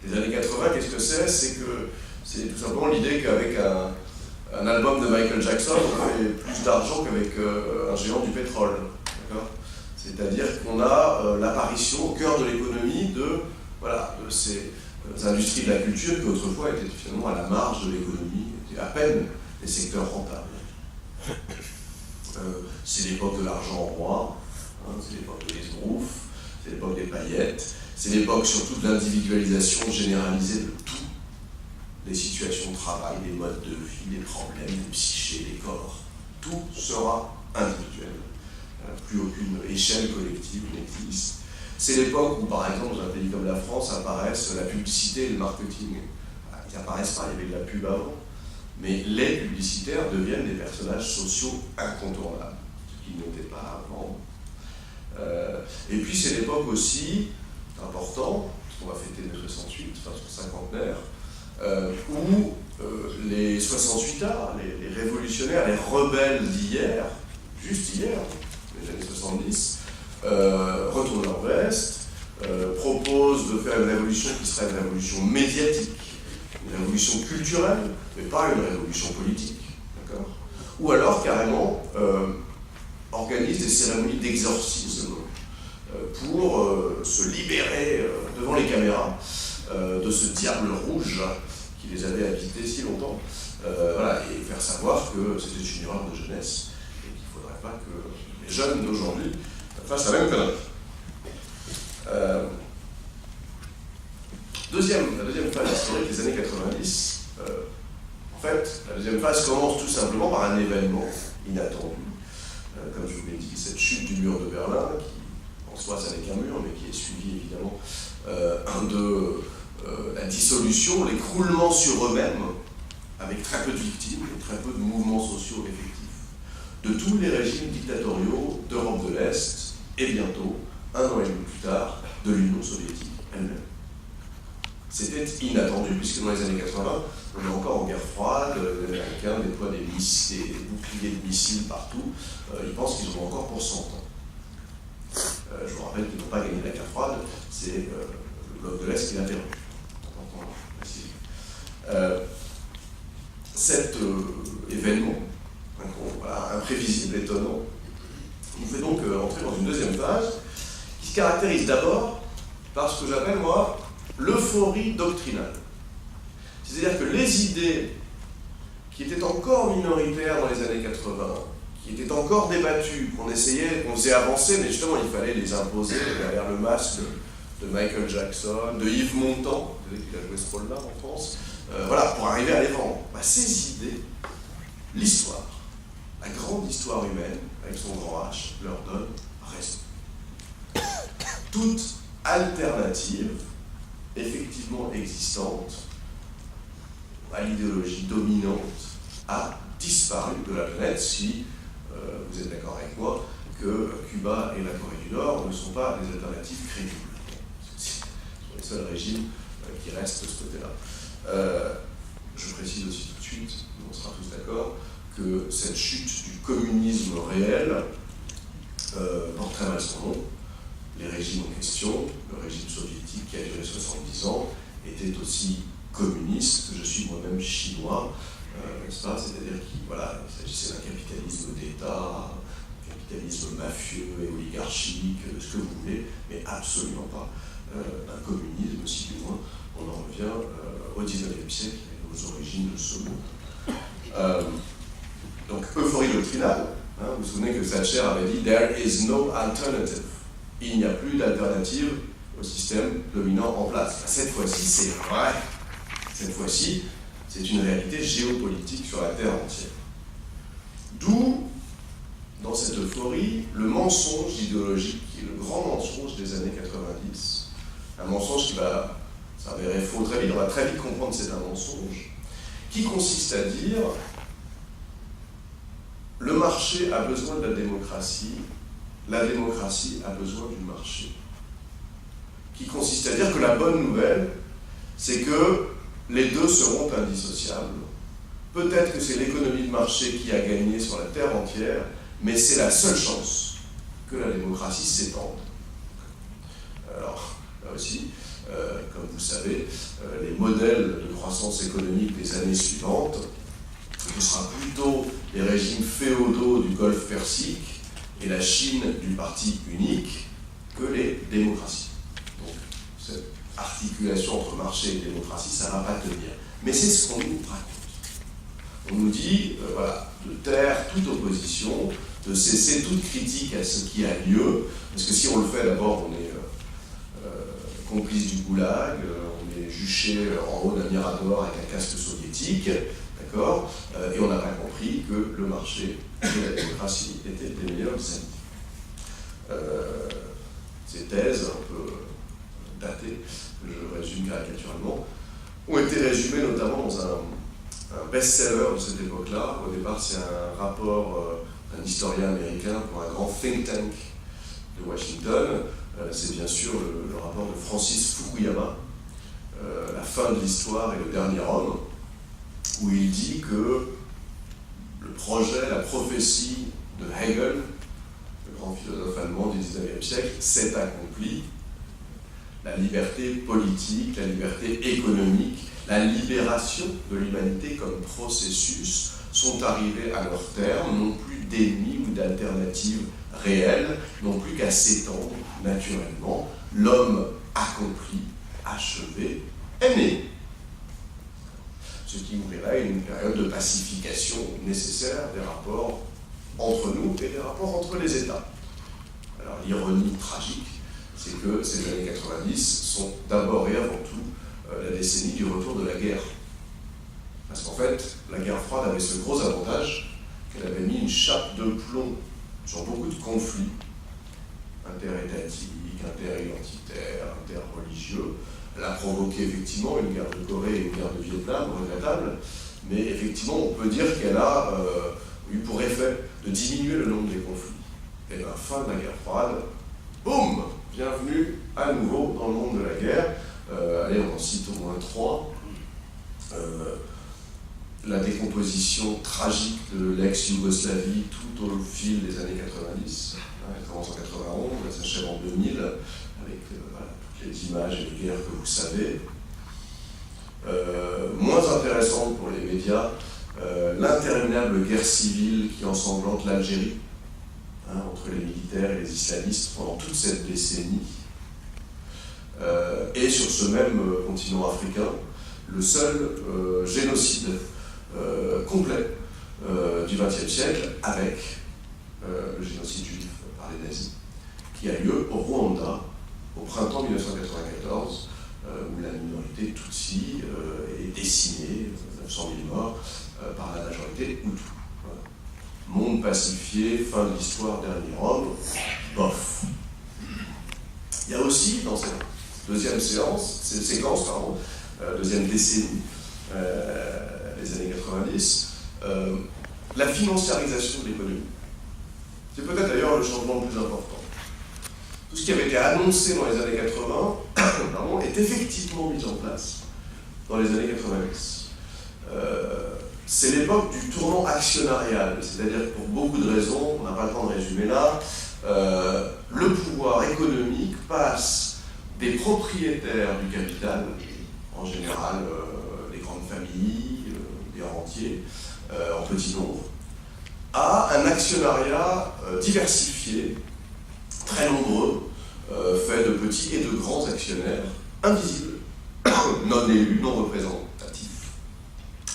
Les années 80, qu'est-ce que c'est ? C'est tout simplement l'idée qu'avec un album de Michael Jackson, on fait plus d'argent qu'avec un géant du pétrole. D'accord ? C'est-à-dire qu'on a l'apparition au cœur de l'économie de ces industries de la culture qui autrefois étaient finalement à la marge de l'économie, étaient à peine des secteurs rentables. C'est l'époque de l'argent roi, hein, c'est l'époque des esbroufs, c'est l'époque des paillettes, c'est l'époque surtout de l'individualisation généralisée de tout. Les situations de travail, les modes de vie, les problèmes, les psychés, les corps. Tout sera individuel. Plus aucune échelle collective n'existe. C'est l'époque où, par exemple, dans un pays comme la France, apparaissent la publicité et le marketing. Ils n'apparaissent pas, il y avait de la pub avant. Mais les publicitaires deviennent des personnages sociaux incontournables, ce qu'ils n'étaient pas avant. Et puis c'est l'époque aussi, important, on va fêter le 68, enfin son cinquantenaire, où les 68A, les révolutionnaires, les rebelles d'hier, juste hier, les années 70, retournent leur veste, proposent de faire une révolution qui serait une révolution médiatique, une révolution culturelle, mais pas une révolution politique, d'accord ? Ou alors, carrément, organisent des cérémonies d'exorcisme pour se libérer devant les caméras de ce diable rouge qui les avait habités si longtemps, et faire savoir que c'était une erreur de jeunesse et qu'il ne faudrait pas que les jeunes d'aujourd'hui fassent la même connerie. La deuxième phase historique des années 90, en fait, la deuxième phase commence tout simplement par un événement inattendu. Comme je vous l'ai dit, cette chute du mur de Berlin, qui en soi, ça n'est qu'un mur, mais qui est suivi évidemment de la dissolution, l'écroulement sur eux-mêmes, avec très peu de victimes et très peu de mouvements sociaux effectifs, de tous les régimes dictatoriaux d'Europe de l'Est, et bientôt, 1 an et demi plus tard, de l'Union soviétique elle-même. C'était inattendu, puisque dans les années 80, on est encore en guerre froide, les Américains déploient des boucliers de missiles partout, ils pensent qu'ils ont encore pour 100 ans. Je vous rappelle qu'ils n'ont pas gagné la guerre froide, c'est le bloc de l'Est qui l'a perdu. Cet événement, imprévisible, étonnant, nous fait donc entrer dans une deuxième phase qui se caractérise d'abord par ce que j'appelle, moi, l'euphorie doctrinale. C'est-à-dire que les idées qui étaient encore minoritaires dans les années 80, qui étaient encore débattues, qu'on faisait avancer, mais justement il fallait les imposer derrière le masque de Michael Jackson, de Yves Montand, vous savez qu'il a joué ce rôle-là en France, voilà, pour arriver à les vendre. Ces idées, l'histoire, la grande histoire humaine, avec son grand H, leur donne raison. Toute alternative, effectivement existante, à l'idéologie dominante, a disparu de la planète si vous êtes d'accord avec moi que Cuba et la Corée du Nord ne sont pas des alternatives crédibles. Ce sont les seuls régimes qui restent de ce côté-là. Je précise aussi tout de suite, on sera tous d'accord, que cette chute du communisme réel porte très mal son nom. Les régimes en question, le régime soviétique qui a duré 70 ans, était aussi communiste, que je suis moi-même chinois, n'est-ce pas? C'est-à-dire qu'il s'agissait d'un capitalisme d'État, un capitalisme mafieux et oligarchique, ce que vous voulez, mais absolument pas un communisme, si du moins on en revient au XIXe siècle et aux origines de ce monde. Donc, euphorie doctrinale, vous vous souvenez que Thatcher avait dit « There is no alternative ». Il n'y a plus d'alternative au système dominant en place. Cette fois-ci, c'est vrai. Cette fois-ci, c'est une réalité géopolitique sur la Terre entière. D'où, dans cette euphorie, le mensonge idéologique, qui est le grand mensonge des années 90. Un mensonge qui va s'avérer faux très vite, on va très vite comprendre que c'est un mensonge, qui consiste à dire le marché a besoin de la démocratie a besoin du marché. Qui consiste à dire que la bonne nouvelle, c'est que les deux seront indissociables. Peut-être que c'est l'économie de marché qui a gagné sur la terre entière, mais c'est la seule chance que la démocratie s'étende. Alors, là aussi, comme vous le savez, les modèles de croissance économique des années suivantes, ce sera plutôt les régimes féodaux du Golfe Persique et la Chine du parti unique que les démocraties. Donc, cette articulation entre marché et démocratie, ça ne va pas tenir. Mais c'est ce qu'on nous raconte. On nous dit, de taire toute opposition, de cesser toute critique à ce qui a lieu, parce que si on le fait, d'abord, on est complice du goulag, on est juché en haut d'un mirador avec un casque soviétique, d'accord, et on n'a pas compris que le marché et la démocratie étaient les meilleurs amis. Ces thèses un peu datées, que je résume caricaturalement, ont été résumées notamment dans un best-seller de cette époque-là. Au départ, c'est un rapport d'un historien américain pour un grand think tank de Washington. C'est bien sûr le rapport de Francis Fukuyama, La fin de l'histoire et le dernier homme, où il dit que le projet, la prophétie de Hegel, le grand philosophe allemand du XIXe siècle, s'est accompli. La liberté politique, la liberté économique, la libération de l'humanité comme processus sont arrivés à leur terme, non plus d'ennemis ou d'alternatives réelles, non plus qu'à s'étendre naturellement. L'homme accompli, achevé, est né. Ce qui ouvrirait une période de pacification nécessaire des rapports entre nous et des rapports entre les États. Alors l'ironie tragique, c'est que ces années 90 sont d'abord et avant tout la décennie du retour de la guerre. Parce qu'en fait, la guerre froide avait ce gros avantage qu'elle avait mis une chape de plomb sur beaucoup de conflits interétatiques, interidentitaires, interreligieux. Elle a provoqué effectivement une guerre de Corée et une guerre de Vietnam, regrettable, mais effectivement on peut dire qu'elle a eu pour effet de diminuer le nombre des conflits. Et bien, fin de la guerre froide, boum, bienvenue à nouveau dans le monde de la guerre. Allez, on en cite au moins 3. La décomposition tragique de l'ex-Yougoslavie tout au fil des années 90. Elle commence en 91, elle s'achève en 2000, avec toutes les images et les guerres que vous savez. Moins intéressante pour les médias, l'interminable guerre civile qui ensanglante l'Algérie, entre les militaires et les islamistes pendant toute cette décennie. Et sur ce même continent africain, le seul génocide complet du XXe siècle, avec le génocide juif par les nazis, qui a lieu au Rwanda au printemps 1994, où la minorité Tutsi est décimée, 900 000 morts, par la majorité Hutu. Voilà. Monde pacifié, fin de l'histoire, dernier homme, bof. Il y a aussi, dans cette deuxième séquence, deuxième décennie, les années 90, la financiarisation de l'économie. C'est peut-être d'ailleurs le changement le plus important. Tout ce qui avait été annoncé dans les années 80 est effectivement mis en place dans les années 90. C'est l'époque du tournant actionnarial, c'est-à-dire que pour beaucoup de raisons, on n'a pas le temps de résumer là, le pouvoir économique passe des propriétaires du capital, en général les grandes familles, les rentiers, en petit nombre, à un actionnariat diversifié, très nombreux, fait de petits et de grands actionnaires, invisibles, non élus, non représentatifs,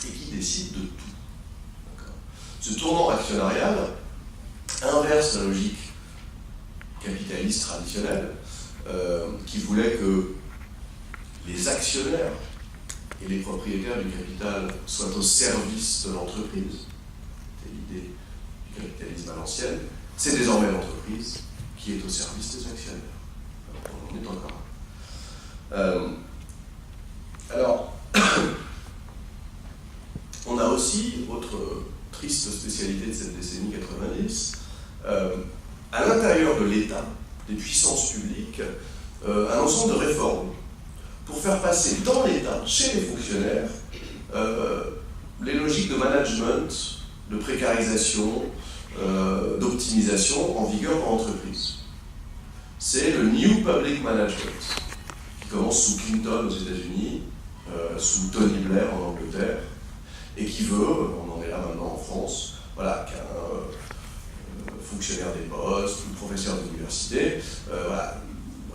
et qui décident de tout. Ce tournant actionnarial inverse la logique capitaliste traditionnelle, qui voulait que les actionnaires et les propriétaires du capital soient au service de l'entreprise. C'était l'idée du capitalisme à l'ancienne. C'est désormais l'entreprise qui est au service des actionnaires. Alors, on en est encore. Alors, on a aussi, autre triste spécialité de cette décennie 90, à l'intérieur de l'État, des puissances publiques, un ensemble de réformes pour faire passer dans l'État, chez les fonctionnaires, les logiques de management, de précarisation, d'optimisation en vigueur dans l'entreprise. C'est le New Public Management, qui commence sous Clinton aux États-Unis, sous Tony Blair en Angleterre, et qui veut, on en est là maintenant en France, voilà, qu'un fonctionnaire des postes ou professeur d'université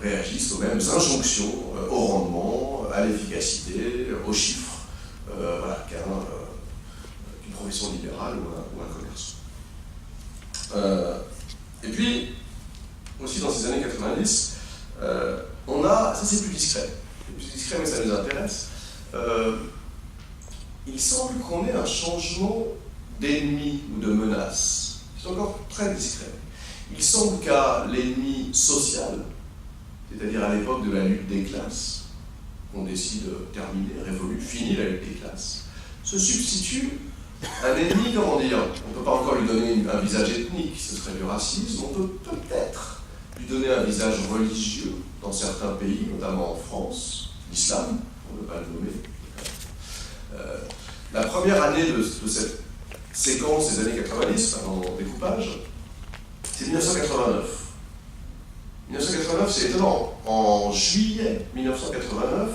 réagissent aux mêmes injonctions au rendement, à l'efficacité, aux chiffres, qu'une profession libérale ou un commerce. Et puis, aussi dans ces années 90, on a, ça c'est plus discret mais ça nous intéresse, il semble qu'on ait un changement d'ennemi ou de menace. C'est encore très discret. Il semble qu'à l'ennemi social, c'est-à-dire à l'époque de la lutte des classes, qu'on décide de terminer, révolue, finir la lutte des classes, se substitue un ennemi, comment dire, on ne peut pas encore lui donner un visage ethnique, ce serait du racisme, on peut peut-être lui donner un visage religieux dans certains pays, notamment en France, l'islam, on ne peut pas le nommer. La première année de cette séquence des années 90, dans le découpage, c'est 1989. 1989, c'est étonnant. En juillet 1989,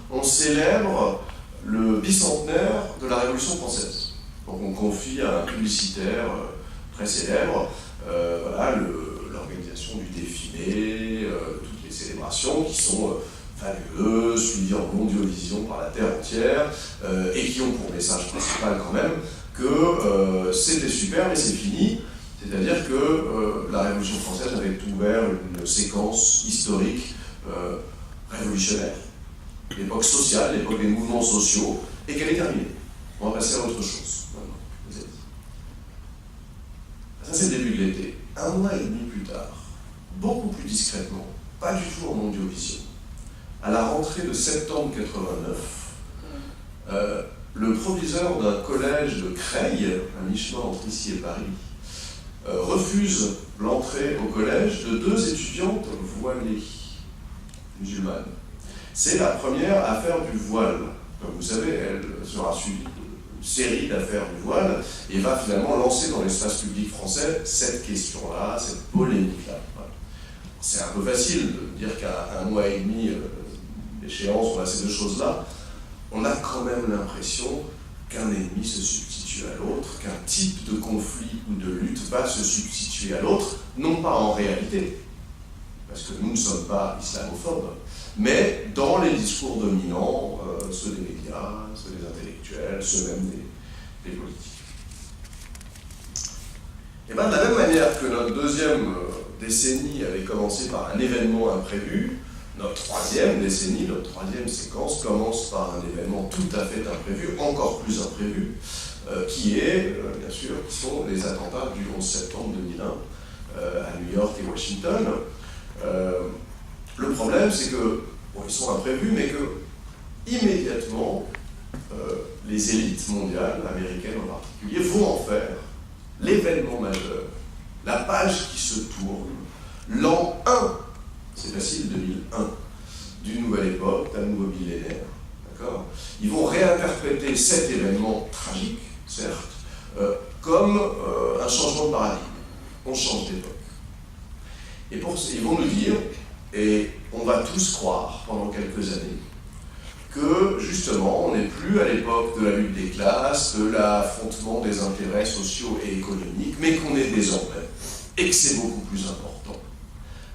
on célèbre le bicentenaire de la Révolution française. Donc on confie à un publicitaire très célèbre l'organisation du défilé, toutes les célébrations qui sont fabuleuses, suivies en mondiovision par la terre entière, et qui ont pour message principal quand même que c'était super mais c'est fini. C'est-à-dire que la Révolution française avait ouvert une séquence historique révolutionnaire, l'époque sociale, l'époque des mouvements sociaux, et qu'elle est terminée. On va passer à autre chose maintenant. Ça c'est le début de l'été. Un mois et demi plus tard, beaucoup plus discrètement, pas du tout en mondiovision, à la rentrée de septembre 89, le proviseur d'un collège de Creil, à mi-chemin entre ici et Paris, refuse l'entrée au collège de 2 étudiantes voilées, musulmanes. C'est la première à faire du voile. Comme vous savez, elle sera suivie d'une série d'affaires du voile et va finalement lancer dans l'espace public français cette question-là, cette polémique-là. Voilà. C'est un peu facile de dire qu'à un mois et demi d'échéance, on a ces deux choses-là. On a quand même l'impression qu'un ennemi se substitue à l'autre, qu'un type de conflit ou de lutte va se substituer à l'autre, non pas en réalité, parce que nous ne sommes pas islamophobes, mais dans les discours dominants, ceux des médias, ceux des intellectuels, ceux même des politiques. Et bien, de la même manière que notre deuxième décennie avait commencé par un événement imprévu, notre troisième décennie, notre troisième séquence commence par un événement tout à fait imprévu, encore plus imprévu, qui est, bien sûr, qui sont les attentats du 11 septembre 2001 à New York et Washington. Le problème, c'est que, bon, ils sont imprévus, mais que, immédiatement, les élites mondiales, américaines en particulier, vont en faire l'événement majeur, la page qui se tourne, l'an 1, c'est facile, 2001, d'une nouvelle époque, d'un nouveau millénaire. D'accord ? Ils vont réinterpréter cet événement tragique, certes, comme un changement de paradigme. On change d'époque. Et ils vont nous dire, et on va tous croire pendant quelques années, que justement, on n'est plus à l'époque de la lutte des classes, de l'affrontement des intérêts sociaux et économiques, mais qu'on est désormais, et que c'est beaucoup plus important,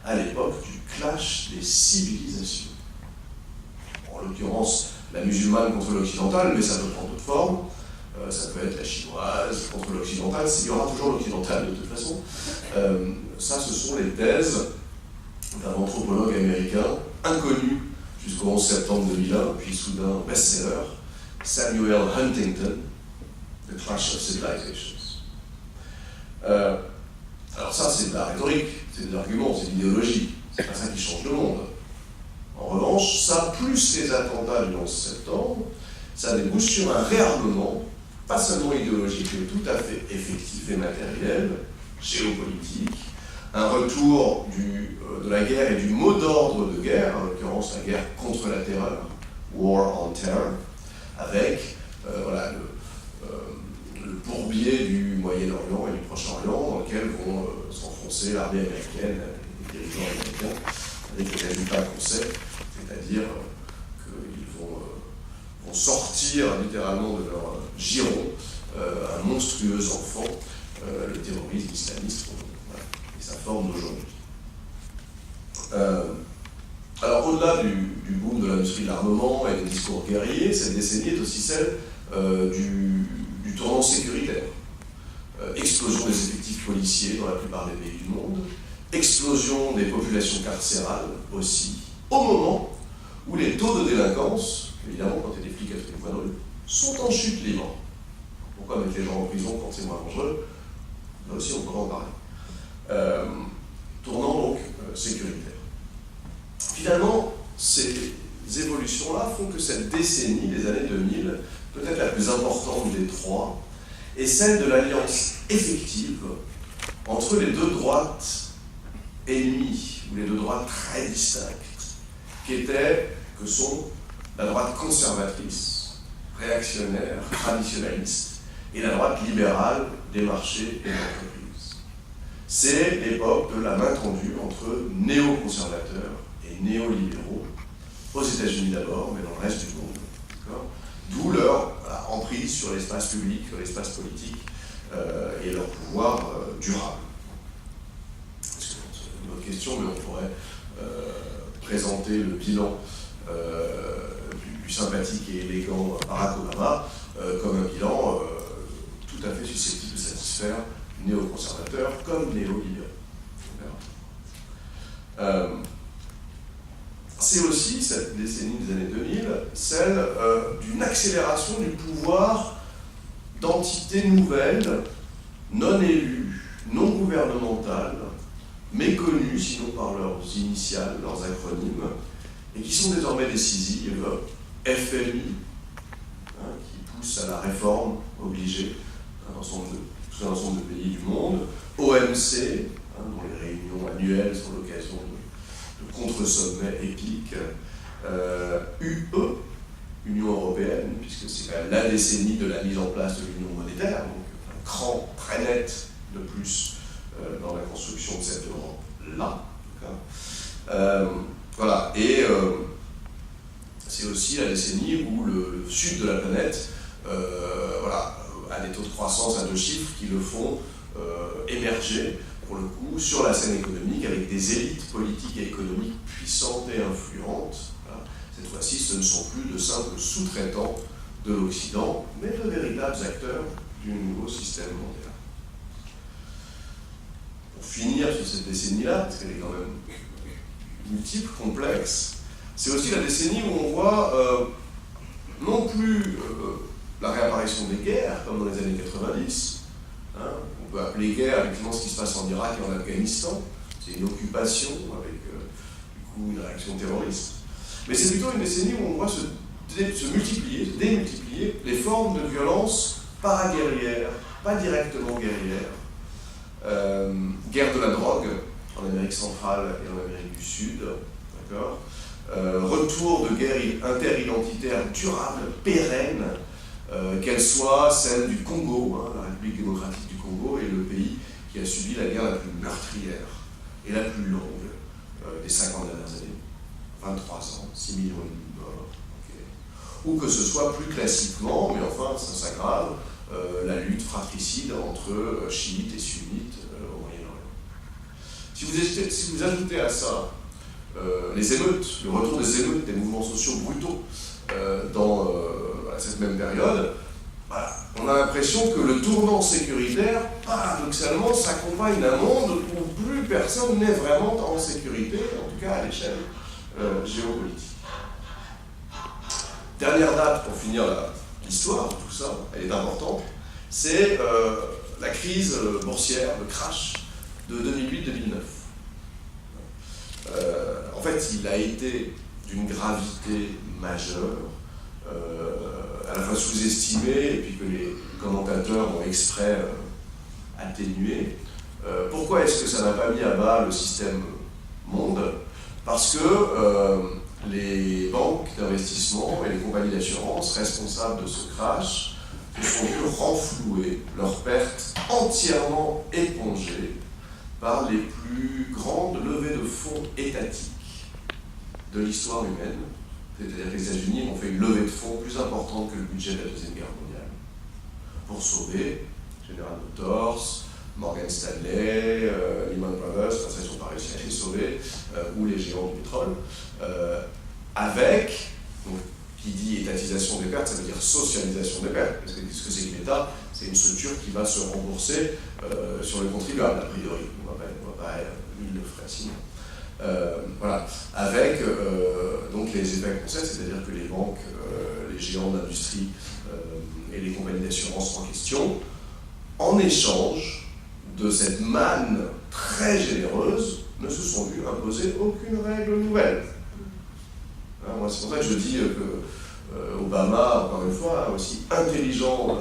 à l'époque du clash des civilisations. En l'occurrence, la musulmane contre l'occidentale, mais ça peut prendre d'autres formes. Ça peut être la chinoise contre l'occidentale, il y aura toujours l'occidental de toute façon. Ça, ce sont les thèses d'un anthropologue américain inconnu jusqu'au 11 septembre 2001, puis soudain best-seller, Samuel Huntington, The Clash of Civilizations. Alors ça, c'est de la rhétorique, c'est des arguments, c'est de l'idéologie, c'est pas ça qui change le monde. En revanche, ça, plus les attentats du 11 septembre, ça débouche sur un réarmement, pas seulement idéologique, mais tout à fait effectif et matériel, géopolitique, un retour de la guerre et du mot d'ordre de guerre, en l'occurrence la guerre contre la terreur, War on Terror, avec le bourbier du Moyen-Orient et du Proche-Orient, dans lequel vont s'enfoncer l'armée américaine et les dirigeants américains, avec les résultats qu'on sait, c'est-à-dire qu'ils vont sortir littéralement de leur giron un monstrueux enfant, le terrorisme islamiste, et sa forme d'aujourd'hui. Alors au-delà du boom de l'industrie de l'armement et des discours guerriers, cette décennie est aussi celle du tournant sécuritaire. Explosion des effectifs policiers dans la plupart des pays du monde, explosion des populations carcérales aussi, au moment où les taux de délinquance, évidemment quand il y a des flics à tous les coins de rue, sont en chute libre. Pourquoi mettre les gens en prison quand c'est moins dangereux? Là aussi on peut en parler. Tournant donc sécuritaire. Finalement, ces évolutions-là font que cette décennie, les années 2000, peut-être la plus importante des trois, est celle de l'alliance effective entre les deux droites ennemies, ou les deux droites très distinctes, que sont la droite conservatrice, réactionnaire, traditionnaliste, et la droite libérale des marchés et des entreprises. C'est l'époque de la main tendue entre néoconservateurs et néolibéraux, aux États-Unis d'abord, mais dans le reste du monde. D'où leur emprise sur l'espace public, sur l'espace politique et leur pouvoir durable. C'est une autre question, mais on pourrait présenter le bilan du sympathique et élégant Barack Obama comme un bilan tout à fait susceptible de satisfaire néoconservateurs comme néolibéraux. C'est aussi, cette décennie des années 2000, celle d'une accélération du pouvoir d'entités nouvelles, non élues, non gouvernementales, méconnues sinon par leurs initiales, leurs acronymes, et qui sont désormais décisives. FMI, qui pousse à la réforme obligée dans tout un ensemble de pays du monde, OMC, dont les réunions annuelles sont l'occasion de contre-sommets épiques, UE, Union européenne, puisque c'est quand même la décennie de la mise en place de l'union monétaire, donc un cran très net de plus dans la construction de cette Europe-là. Voilà, et c'est aussi la décennie où le sud de la planète a des taux de croissance à 2 chiffres qui le font émerger pour le coup, sur la scène économique, avec des élites politiques et économiques puissantes et influentes. Voilà. Cette fois-ci, ce ne sont plus de simples sous-traitants de l'Occident, mais de véritables acteurs du nouveau système mondial. Pour finir sur cette décennie-là, parce qu'elle est quand même multiple, complexe, c'est aussi la décennie où on voit non plus la réapparition des guerres, comme dans les années 90. Hein, on peut appeler guerre effectivement ce qui se passe en Irak et en Afghanistan. C'est une occupation avec du coup une réaction terroriste. Mais c'est plutôt une décennie où on voit se multiplier, se démultiplier les formes de violence paraguerrières, pas directement guerrières. Guerre de la drogue en Amérique centrale et en Amérique du Sud, d'accord. Retour de guerre interidentitaire durable, pérenne, qu'elle soit celle du Congo, hein, la République démocratique du Congo, est le pays qui a subi la guerre la plus meurtrière et la plus longue des 50 dernières années. 23 ans, 6 millions et demi de morts. Okay. Ou que ce soit plus classiquement, mais enfin ça s'aggrave, la lutte fratricide entre chiites et sunnites au Moyen-Orient. Si vous ajoutez à ça les émeutes, le retour des émeutes, des mouvements sociaux brutaux dans cette même période, voilà, on a l'impression que le tournant sécuritaire, paradoxalement, s'accompagne d'un monde où plus personne n'est vraiment en sécurité, en tout cas à l'échelle géopolitique. Dernière date pour finir l'histoire de tout ça, elle est importante, c'est la crise boursière, le crash de 2008-2009. En fait, il a été d'une gravité majeure, à la fois sous-estimé et puis que les commentateurs ont exprès atténué. Pourquoi est-ce que ça n'a pas mis à bas le système monde? Parce que les banques d'investissement et les compagnies d'assurance responsables de ce crash se sont vus renflouer, leurs pertes entièrement épongées par les plus grandes levées de fonds étatiques de l'histoire humaine. C'est-à-dire que les États-Unis ont fait une levée de fonds plus importante que le budget de la Deuxième Guerre mondiale pour sauver General Motors, Morgan Stanley, Lehman Brothers, enfin, ça, ils sont pas réussi à les sauver, ou les géants du pétrole, avec, donc, qui dit étatisation des pertes, ça veut dire socialisation des pertes, parce que ce que c'est que l'État, c'est une structure qui va se rembourser sur le contribuable, a priori, on va pas lui le ferait sinon. Voilà, avec donc les effets concrets, c'est-à-dire que les banques, les géants de l'industrie et les compagnies d'assurance en question, en échange de cette manne très généreuse, ne se sont vus imposer aucune règle nouvelle. Hein, moi, c'est pour ça que je dis que Obama, encore une fois, aussi intelligent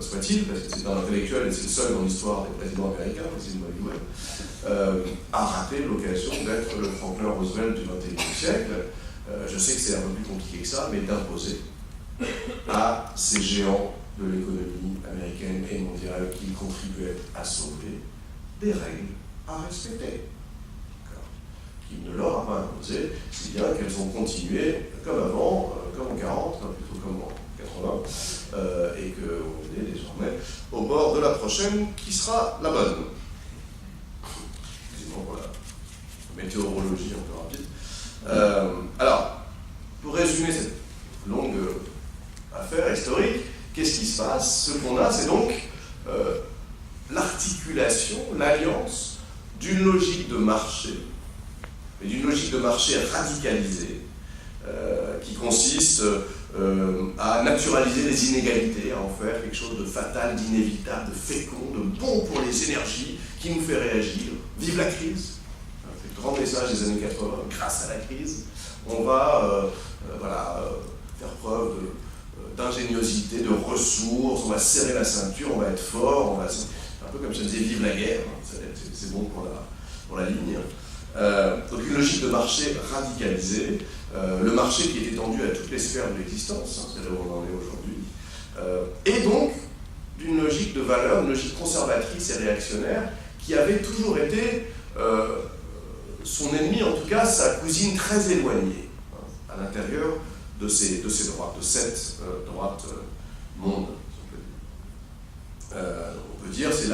soit-il, parce que c'est un intellectuel et c'est le seul dans l'histoire des présidents américains, c'est une bonne nouvelle, a raté l'occasion d'être le Franklin Roosevelt du XXIe siècle. Je sais que c'est un peu plus compliqué que ça, mais d'imposer à ces géants de l'économie américaine et mondiale qui contribuaient à sauver des règles à respecter, qu'il ne leur a pas imposé, si bien qu'elles ont continué comme avant, comme en 40, plutôt comme en 80, et qu'on est désormais au bord de la prochaine qui sera la bonne. Excusez-moi pour la météorologie un peu rapide. Alors, pour résumer cette longue affaire historique, qu'est-ce qui se passe? Ce qu'on a, c'est donc l'articulation, l'alliance d'une logique de marché, et d'une logique de marché radicalisée, qui consiste à naturaliser les inégalités, à en faire quelque chose de fatal, d'inévitable, de fécond, de bon pour les énergies, qui nous fait réagir. Vive la crise! C'est le grand message des années 80, grâce à la crise, on va faire preuve d'ingéniosité, de ressources, on va serrer la ceinture, on va être fort, un peu comme je disais, vive la guerre, c'est bon pour la ligne. Donc une logique de marché radicalisée, le marché qui est étendu à toutes les sphères de l'existence, c'est là où on en est aujourd'hui, et donc d'une logique de valeur, une logique conservatrice et réactionnaire qui avait toujours été son ennemi, en tout cas sa cousine très éloignée, à l'intérieur de ces droites, de cette droite monde. On peut dire c'est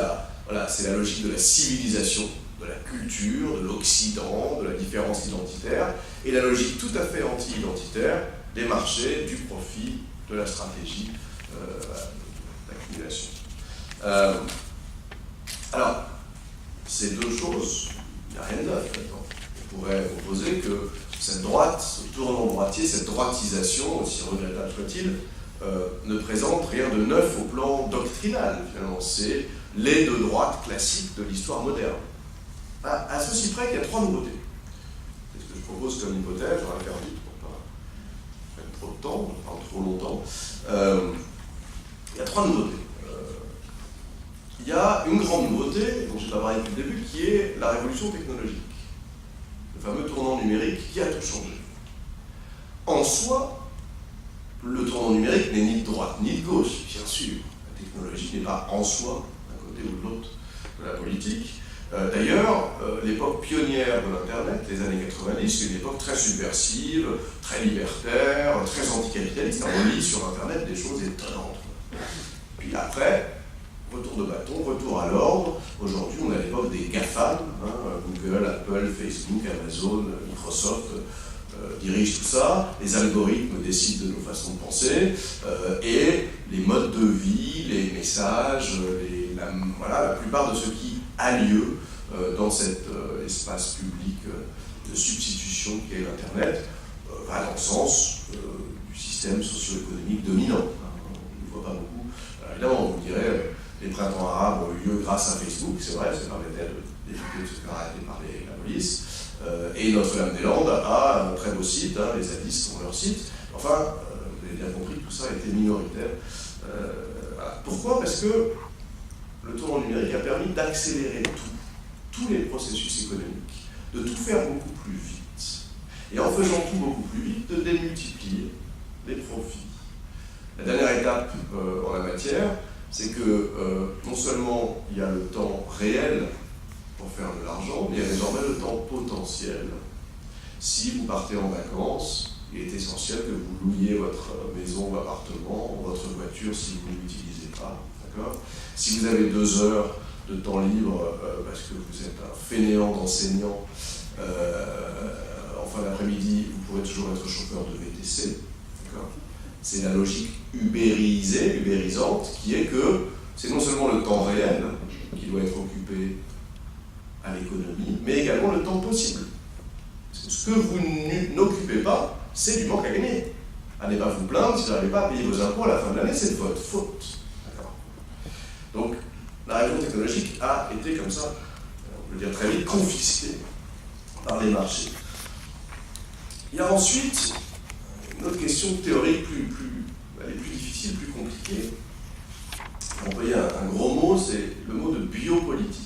Voilà, c'est la logique de la civilisation, de la culture, de l'Occident, de la différence identitaire, et la logique tout à fait anti-identitaire des marchés, du profit, de la stratégie d'accumulation. Alors, ces deux choses, il n'y a rien de neuf là-dedans. On pourrait proposer que cette droite, ce tournant droitier, cette droitisation, aussi regrettable soit-il, ne présente rien de neuf au plan doctrinal, finalement. C'est les deux droites classiques de l'histoire moderne. À ceci près qu'il y a trois nouveautés. C'est ce que je propose comme hypothèse, on va faire vite pour pas prendre trop de temps, on parle trop longtemps. Il y a trois nouveautés. Il y a une grande nouveauté, dont je n'ai pas parlé depuis le début, qui est la révolution technologique. Le fameux tournant numérique qui a tout changé. En soi, le tournant numérique n'est ni de droite ni de gauche, bien sûr. La technologie n'est pas en soi, d'un côté ou de l'autre, de la politique. D'ailleurs, l'époque pionnière de l'Internet, les années 90, c'est une époque très subversive, très libertaire, très anticapitaliste. On lit sur Internet des choses étonnantes. Puis après, retour de bâton, retour à l'ordre. Aujourd'hui, on a l'époque des GAFAM, Google, Apple, Facebook, Amazon, Microsoft dirigent tout ça. Les algorithmes décident de nos façons de penser et les modes de vie, les messages, la plupart de ce qui a lieu dans cet espace public de substitution qu'est l'Internet va dans le sens du système socio-économique dominant. On ne voit pas beaucoup. Alors, évidemment, on vous dirait les printemps arabes ont eu lieu grâce à Facebook, c'est vrai, ça permettait d'éviter de se faire arrêter par la police. Et Notre-Dame-des-Landes a un très beau site, les zadistes ont leur site. Enfin, vous avez bien compris que tout ça était minoritaire. Voilà. Pourquoi ? Parce que le tournant numérique a permis d'accélérer tous les processus économiques, de tout faire beaucoup plus vite. Et en faisant tout beaucoup plus vite, de démultiplier les profits. La dernière étape en la matière, c'est que non seulement il y a le temps réel pour faire de l'argent, mais il y a désormais le temps potentiel. Si vous partez en vacances, il est essentiel que vous louiez votre maison ou appartement, votre voiture si vous ne l'utilisez pas. D'accord ? Si vous avez 2 heures de temps libre parce que vous êtes un fainéant d'enseignant, en fin d'après-midi, vous pourrez toujours être chauffeur de VTC. D'accord ? C'est la logique ubérisante, qui est que c'est non seulement le temps réel qui doit être occupé à l'économie, mais également le temps possible. Parce que ce que vous n'occupez pas, c'est du manque à gagner. Allez pas vous plaindre si vous n'arrivez pas à payer vos impôts à la fin de l'année, c'est de votre faute. D'accord. Donc, la révolution technologique a été comme ça, on peut dire très vite, confisquée par les marchés. Il y a ensuite une autre question théorique elle est plus difficile, plus compliquée. On peut dire un gros mot, c'est le mot de biopolitique.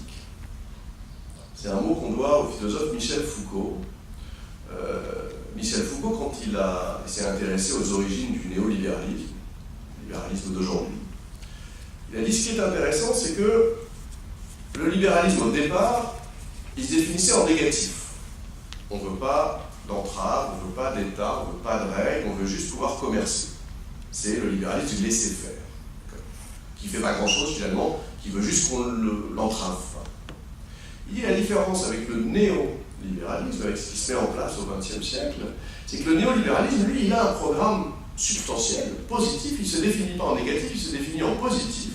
C'est un mot qu'on doit au philosophe Michel Foucault. Michel Foucault, quand il s'est intéressé aux origines du néolibéralisme, le libéralisme d'aujourd'hui, il a dit ce qui est intéressant, c'est que le libéralisme au départ, il se définissait en négatif. On ne veut pas d'entrave, on ne veut pas d'État, on ne veut pas de règles, on veut juste pouvoir commercer. C'est le libéralisme du laisser-faire, qui ne fait pas grand-chose finalement, qui veut juste qu'on l'entrave. Il dit la différence avec le néolibéralisme, avec ce qui se met en place au XXe siècle, c'est que le néolibéralisme, lui, il a un programme substantiel, positif, il ne se définit pas en négatif, il se définit en positif.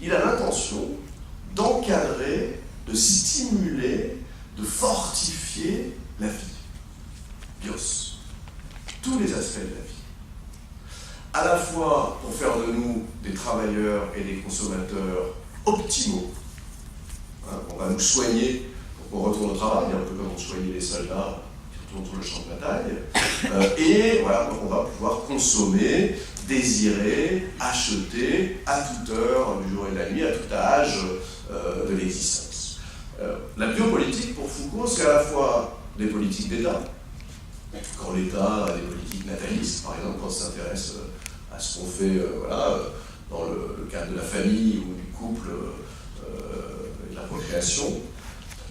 Il a l'intention d'encadrer, de stimuler, de fortifier la vie. Bios. Tous les aspects de la vie. À la fois pour faire de nous des travailleurs et des consommateurs optimaux. On va nous soigner pour qu'on retourne au travail, un peu comme on soignait les soldats qui retournent sur le champ de bataille. Et voilà, on va pouvoir consommer, désirer, acheter à toute heure du jour et de la nuit, à tout âge de l'existence. La biopolitique, pour Foucault, c'est à la fois des politiques d'État, quand l'État a des politiques natalistes, par exemple, quand on s'intéresse à ce qu'on fait dans le cadre de la famille ou du couple, et de la procréation.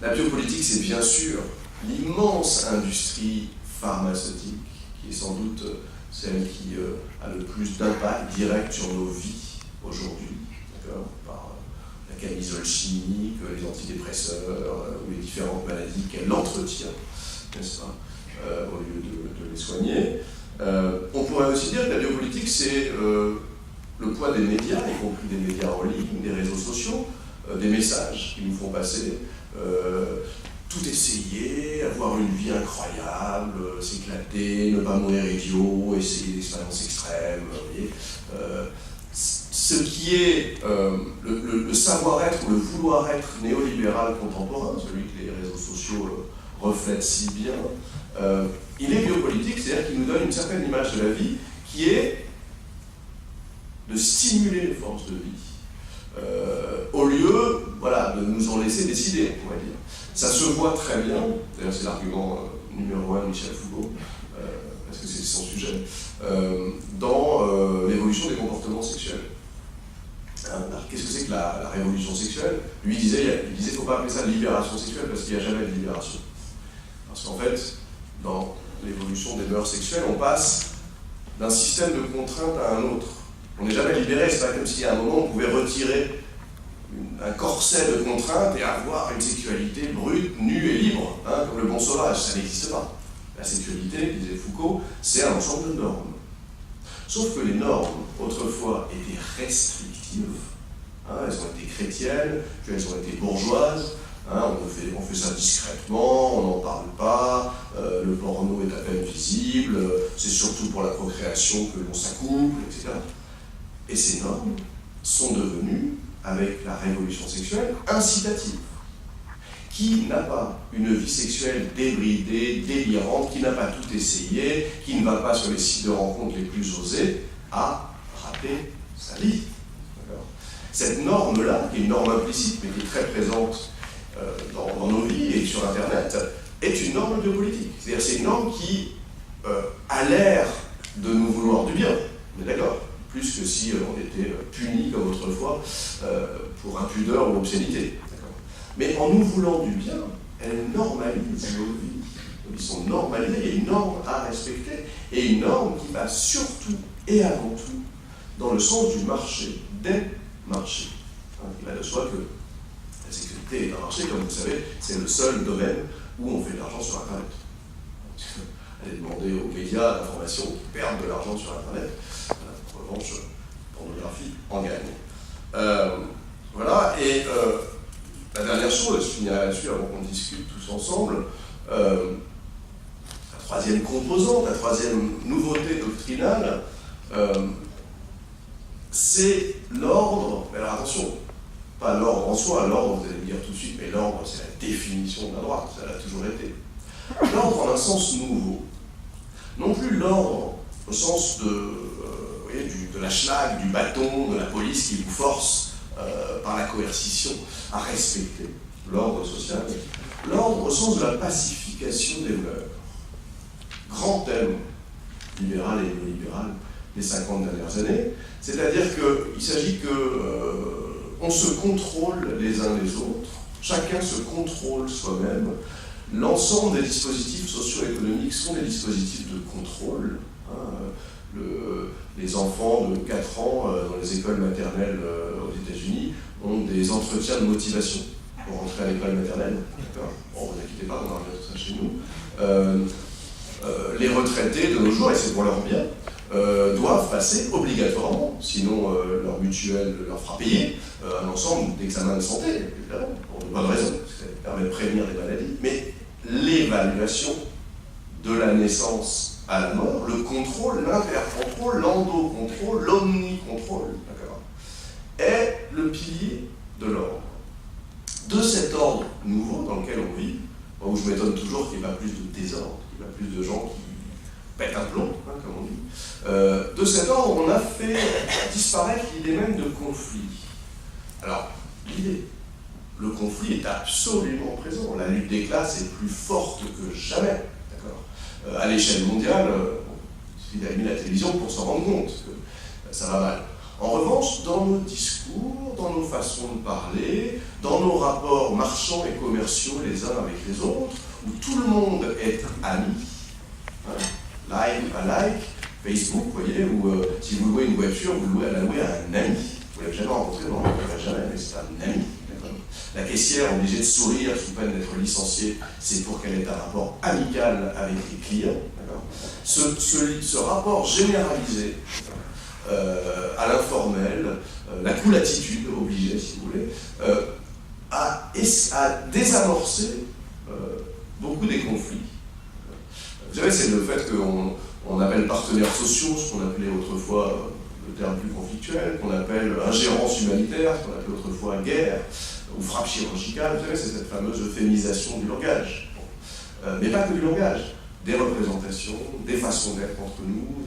La biopolitique, c'est bien sûr l'immense industrie pharmaceutique, qui est sans doute celle qui a le plus d'impact direct sur nos vies aujourd'hui, par la camisoles chimiques, les antidépresseurs ou les différentes maladies qu'elle entretient, n'est-ce pas, au lieu de les soigner. On pourrait aussi dire que la biopolitique, c'est le poids des médias, y compris des médias en ligne, des réseaux sociaux, des messages qui nous font passer, tout essayer, avoir une vie incroyable, s'éclater, ne pas mourir idiot, essayer des expériences extrêmes, vous voyez. Ce qui est le savoir-être ou le vouloir-être néolibéral contemporain, celui que les réseaux sociaux reflètent si bien, il est biopolitique, c'est-à-dire qu'il nous donne une certaine image de la vie qui est de stimuler les forces de vie, au lieu voilà, de nous en laisser décider, on va dire. Ça se voit très bien, d'ailleurs c'est l'argument numéro 1 de Michel Foucault, parce que c'est son sujet, dans l'évolution des comportements sexuels. Qu'est-ce que c'est que la révolution sexuelle? Lui il disait qu'il ne faut pas appeler ça libération sexuelle parce qu'il n'y a jamais de libération. Parce qu'en fait, dans l'évolution des mœurs sexuelles, on passe d'un système de contraintes à un autre. On n'est jamais libéré, c'est pas comme si à un moment on pouvait retirer un corset de contraintes et avoir une sexualité brute, nue et libre, hein, comme le bon sauvage, ça n'existe pas. La sexualité, disait Foucault, c'est un ensemble de normes. Sauf que les normes, autrefois, étaient restrictives, hein, elles ont été chrétiennes, puis elles ont été bourgeoises, hein, on fait ça discrètement, on n'en parle pas, le porno est à peine visible, c'est surtout pour la procréation que l'on s'accouple, etc. Et ces normes sont devenues, avec la révolution sexuelle, incitatives. Qui n'a pas une vie sexuelle débridée, délirante, qui n'a pas tout essayé, qui ne va pas sur les sites de rencontres les plus osés, a raté sa vie. Cette norme-là, qui est une norme implicite, mais qui est très présente dans nos vies et sur Internet, est une norme biopolitique. C'est-à-dire c'est une norme qui a l'air de nous vouloir du bien, on est d'accord, plus que si on était puni comme autrefois pour impudeur ou obscénité. Mais en nous voulant du bien, elle normalise nos vies. Donc ils sont normalisés, il y a une norme à respecter, et une norme qui va surtout et avant tout dans le sens du marché, des marchés. Il va de soi que la sécurité est un marché, comme vous savez, c'est le seul domaine où on fait de l'argent sur Internet. Allez demander aux médias d'information qui perdent de l'argent sur Internet. En revanche, pornographie en gagne. Voilà, et la dernière chose, je finirai là-dessus avant qu'on discute tous ensemble, la troisième composante, la troisième nouveauté doctrinale, c'est l'ordre, mais alors attention, pas l'ordre en soi, l'ordre vous allez me dire tout de suite, mais l'ordre c'est la définition de la droite, ça l'a toujours été. L'ordre en un sens nouveau, non plus l'ordre au sens de la schlag, du bâton, de la police qui vous force par la coercition à respecter l'ordre social, l'ordre au sens de la pacification des mœurs. Grand thème libéral et néolibéral des 50 dernières années, c'est-à-dire qu'il s'agit qu'on se contrôle les uns les autres, chacun se contrôle soi-même, l'ensemble des dispositifs socio-économiques sont des dispositifs de contrôle. Les enfants de 4 ans dans les écoles maternelles aux États-Unis ont des entretiens de motivation pour rentrer à l'école maternelle. Bon, vous inquiétez pas, on a tout ça chez nous. Les retraités de nos jours, et c'est pour leur bien, doivent passer obligatoirement, sinon leur mutuelle leur fera payer, un ensemble d'examens de santé, évidemment, pour de bonnes raisons, parce que ça permet de prévenir les maladies, mais l'évaluation de la naissance à la mort, le contrôle, l'intercontrôle, l'endocontrôle, l'omnicontrôle, est le pilier de l'ordre. De cet ordre nouveau dans lequel on vit, où je m'étonne toujours qu'il n'y ait pas plus de désordre, qu'il n'y ait pas plus de gens qui pètent un plomb, comme on dit, de cet ordre, on a fait disparaître l'idée même de conflit. Alors, le conflit est absolument présent. La lutte des classes est plus forte que jamais. À l'échelle mondiale, il suffit d'allumer la télévision pour s'en rendre compte que ça va mal. En revanche, dans nos discours, dans nos façons de parler, dans nos rapports marchands et commerciaux les uns avec les autres, où tout le monde est ami, hein, like, pas like, Facebook, vous voyez, où si vous louez une voiture, vous la louez à un ami. Vous ne l'avez jamais rencontré, non, vous ne l'avez jamais, mais c'est un ami. La caissière obligée de sourire sous peine d'être licenciée, c'est pour qu'elle ait un rapport amical avec les clients. Ce rapport généralisé à l'informel, la cool attitude obligée, si vous voulez, a désamorcé beaucoup des conflits. Vous savez, c'est le fait qu'on appelle partenaires sociaux, ce qu'on appelait autrefois le terme plus conflictuel, qu'on appelle ingérence humanitaire, ce qu'on appelait autrefois guerre, ou frappe chirurgicale. Vous savez, c'est cette fameuse euphémisation du langage. Mais pas que du langage, des représentations, des façons d'être entre nous.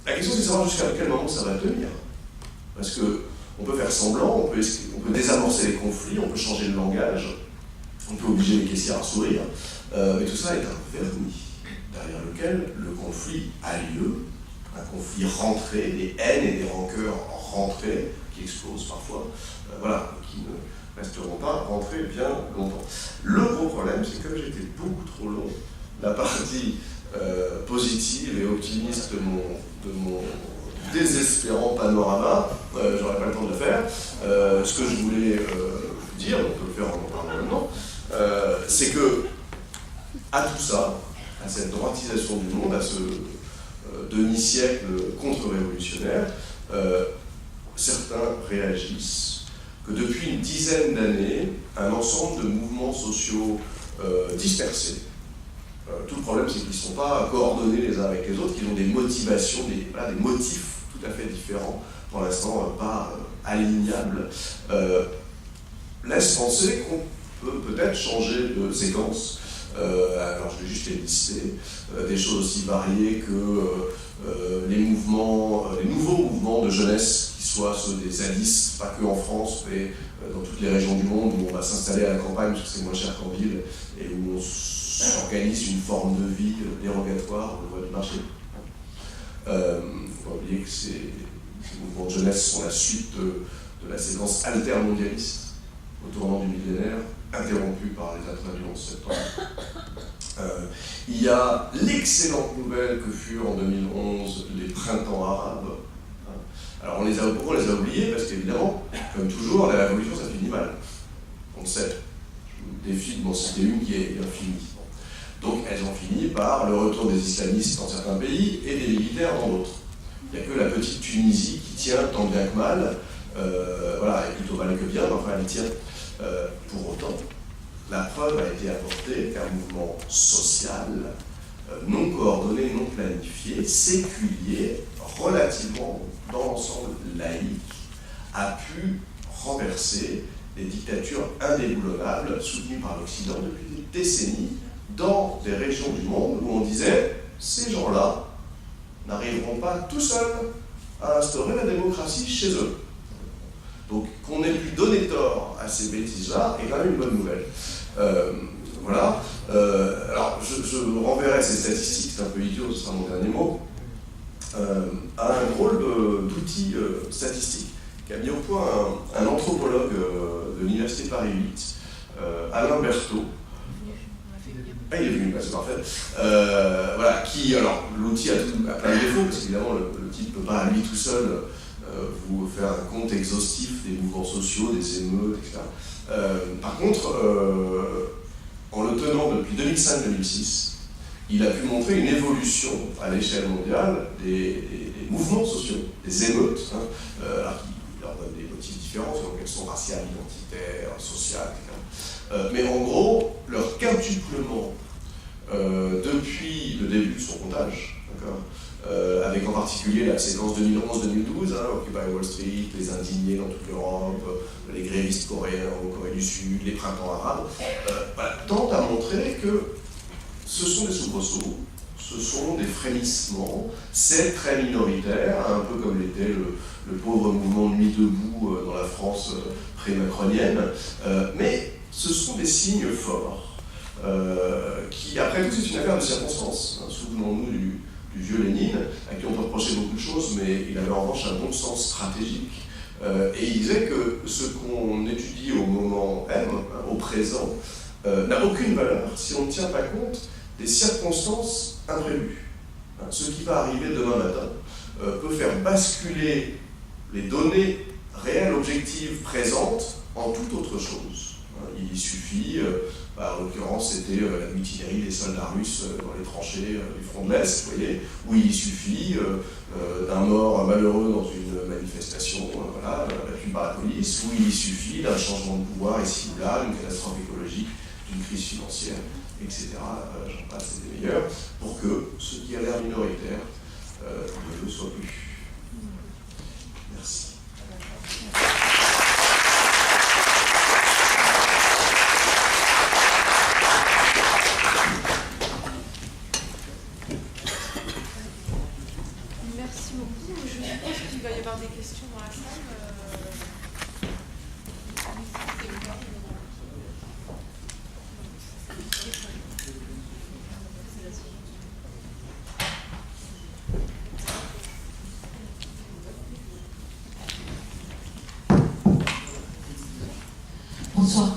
La question, c'est de savoir jusqu'à quel moment ça va tenir. Parce qu'on peut faire semblant, on peut désamorcer les conflits, on peut changer le langage, on peut obliger les caissières à sourire, mais tout ça est un vernis derrière lequel le conflit a lieu, un conflit rentré, des haines et des rancœurs rentrées, qui explosent parfois, qui ne resteront pas rentrés bien longtemps. Le gros problème, c'est que comme j'étais beaucoup trop long, la partie positive et optimiste de mon désespérant panorama, j'aurais pas le temps de le faire. Ce que je voulais dire, on peut le faire en parlant maintenant, c'est que à tout ça, à cette droitisation du monde, à ce demi-siècle contre-révolutionnaire, certains réagissent que depuis une dizaine d'années, un ensemble de mouvements sociaux dispersés. Tout le problème, c'est qu'ils ne sont pas coordonnés les uns avec les autres, qu'ils ont des motivations, des motifs tout à fait différents, pour l'instant pas alignables, laissent penser qu'on peut peut-être changer de séquence. Alors je vais juste les lister, des choses aussi variées que les nouveaux mouvements de jeunesse, qui soient ceux des zadistes, pas que en France, mais dans toutes les régions du monde où on va s'installer à la campagne parce que c'est moins cher qu'en ville et où on s'organise une forme de vie dérogatoire au niveau du marché. Il ne faut pas oublier que ces mouvements de jeunesse sont la suite de la séquence altermondialiste au tournant du millénaire, interrompue par les attentats du 11 septembre. Il y a l'excellente nouvelle que furent en 2011 les printemps arabes. Alors pourquoi on les a oubliés? Parce qu'évidemment, comme toujours, la révolution ça finit mal. On le sait. Je vous défie de m'en citer une qui est bien finie. Donc elles ont fini par le retour des islamistes dans certains pays et des militaires dans d'autres. Il n'y a que la petite Tunisie qui tient tant bien que mal, et plutôt mal que bien, mais enfin elle tient. Pour autant, la preuve a été apportée qu'un mouvement social, non coordonné, non planifié, séculier, relativement dans l'ensemble laïque, a pu renverser des dictatures indéboulonnables soutenues par l'Occident depuis des décennies dans des régions du monde où on disait ces gens-là n'arriveront pas tout seuls à instaurer la démocratie chez eux. Donc qu'on ait pu donner tort à ces bêtises-là est quand même une bonne nouvelle. Alors je renverrai ces statistiques, c'est un peu idiot, ce sera mon dernier mot, à un drôle d'outil statistique qu'a mis au point un anthropologue de l'Université Paris 8, Alain Berthaud. Ah, il est venu, c'est parfait. Qui, alors, l'outil a plein de défauts, parce qu'évidemment, le type ne peut pas à lui tout seul vous faire un compte exhaustif des mouvements sociaux, des émeutes, etc. Par contre, en le tenant depuis 2005-2006, il a pu montrer une évolution à l'échelle mondiale des mouvements sociaux, des émeutes, qui leur donnent des motifs différents, selon qu'elles sont raciales, identitaires, sociales, etc. Mais en gros, leur quintuplement depuis le début de son comptage, avec en particulier la séquence 2011-2012, Occupy Wall Street, les indignés dans toute l'Europe, les grévistes coréens en Corée du Sud, les printemps arabes, tente à montrer que ce sont des soubresauts, ce sont des frémissements, c'est très minoritaire, un peu comme l'était le pauvre mouvement Nuit debout dans la France pré-macronienne, mais ce sont des signes forts, qui après tout c'est une affaire de circonstances. Souvenons-nous du vieux Lénine, à qui on peut reprocher beaucoup de choses, mais il avait en revanche un bon sens stratégique. Et il disait que ce qu'on étudie au moment M, au présent, n'a aucune valeur si on ne tient pas compte des circonstances imprévues. Ce qui va arriver demain matin peut faire basculer les données réelle, objective, présente en toute autre chose. Il suffit, en l'occurrence c'était la mutinerie des soldats russes dans les tranchées du front de l'Est, vous voyez, où il suffit d'un mort malheureux dans une manifestation, battu par la police, où il suffit d'un changement de pouvoir ici ou là, d'une catastrophe écologique, d'une crise financière, etc. J'en passe, c'est des meilleurs, pour que ce qui a l'air minoritaire ne le soit plus. Merci. Merci beaucoup. Je suppose qu'il va y avoir des questions dans la salle. Bonsoir.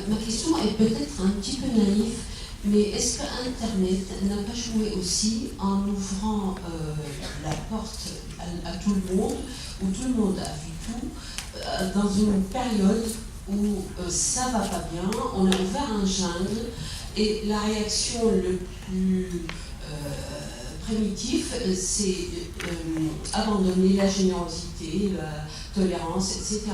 Ma question est peut-être un petit peu naïve, mais est-ce que Internet n'a pas joué aussi en ouvrant la porte à tout le monde, où tout le monde a vu tout, dans une période où ça va pas bien, on a ouvert un jungle, et la réaction le plus primitive, c'est abandonner la générosité, la tolérance, etc.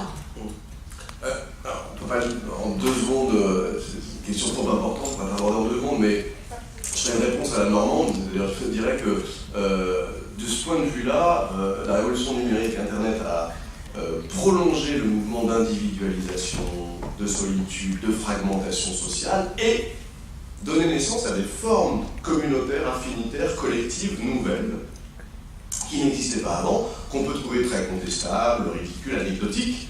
Alors, on peut pas, en 2 secondes, c'est une question trop importante, on va pas l'aborder en 2 secondes, mais je ferai une réponse à la normande. Je dirais que de ce point de vue-là, la révolution numérique Internet a prolongé le mouvement d'individualisation, de solitude, de fragmentation sociale et donné naissance à des formes communautaires, affinitaires, collectives, nouvelles, qui n'existaient pas avant, qu'on peut trouver très contestables, ridicules, anecdotiques,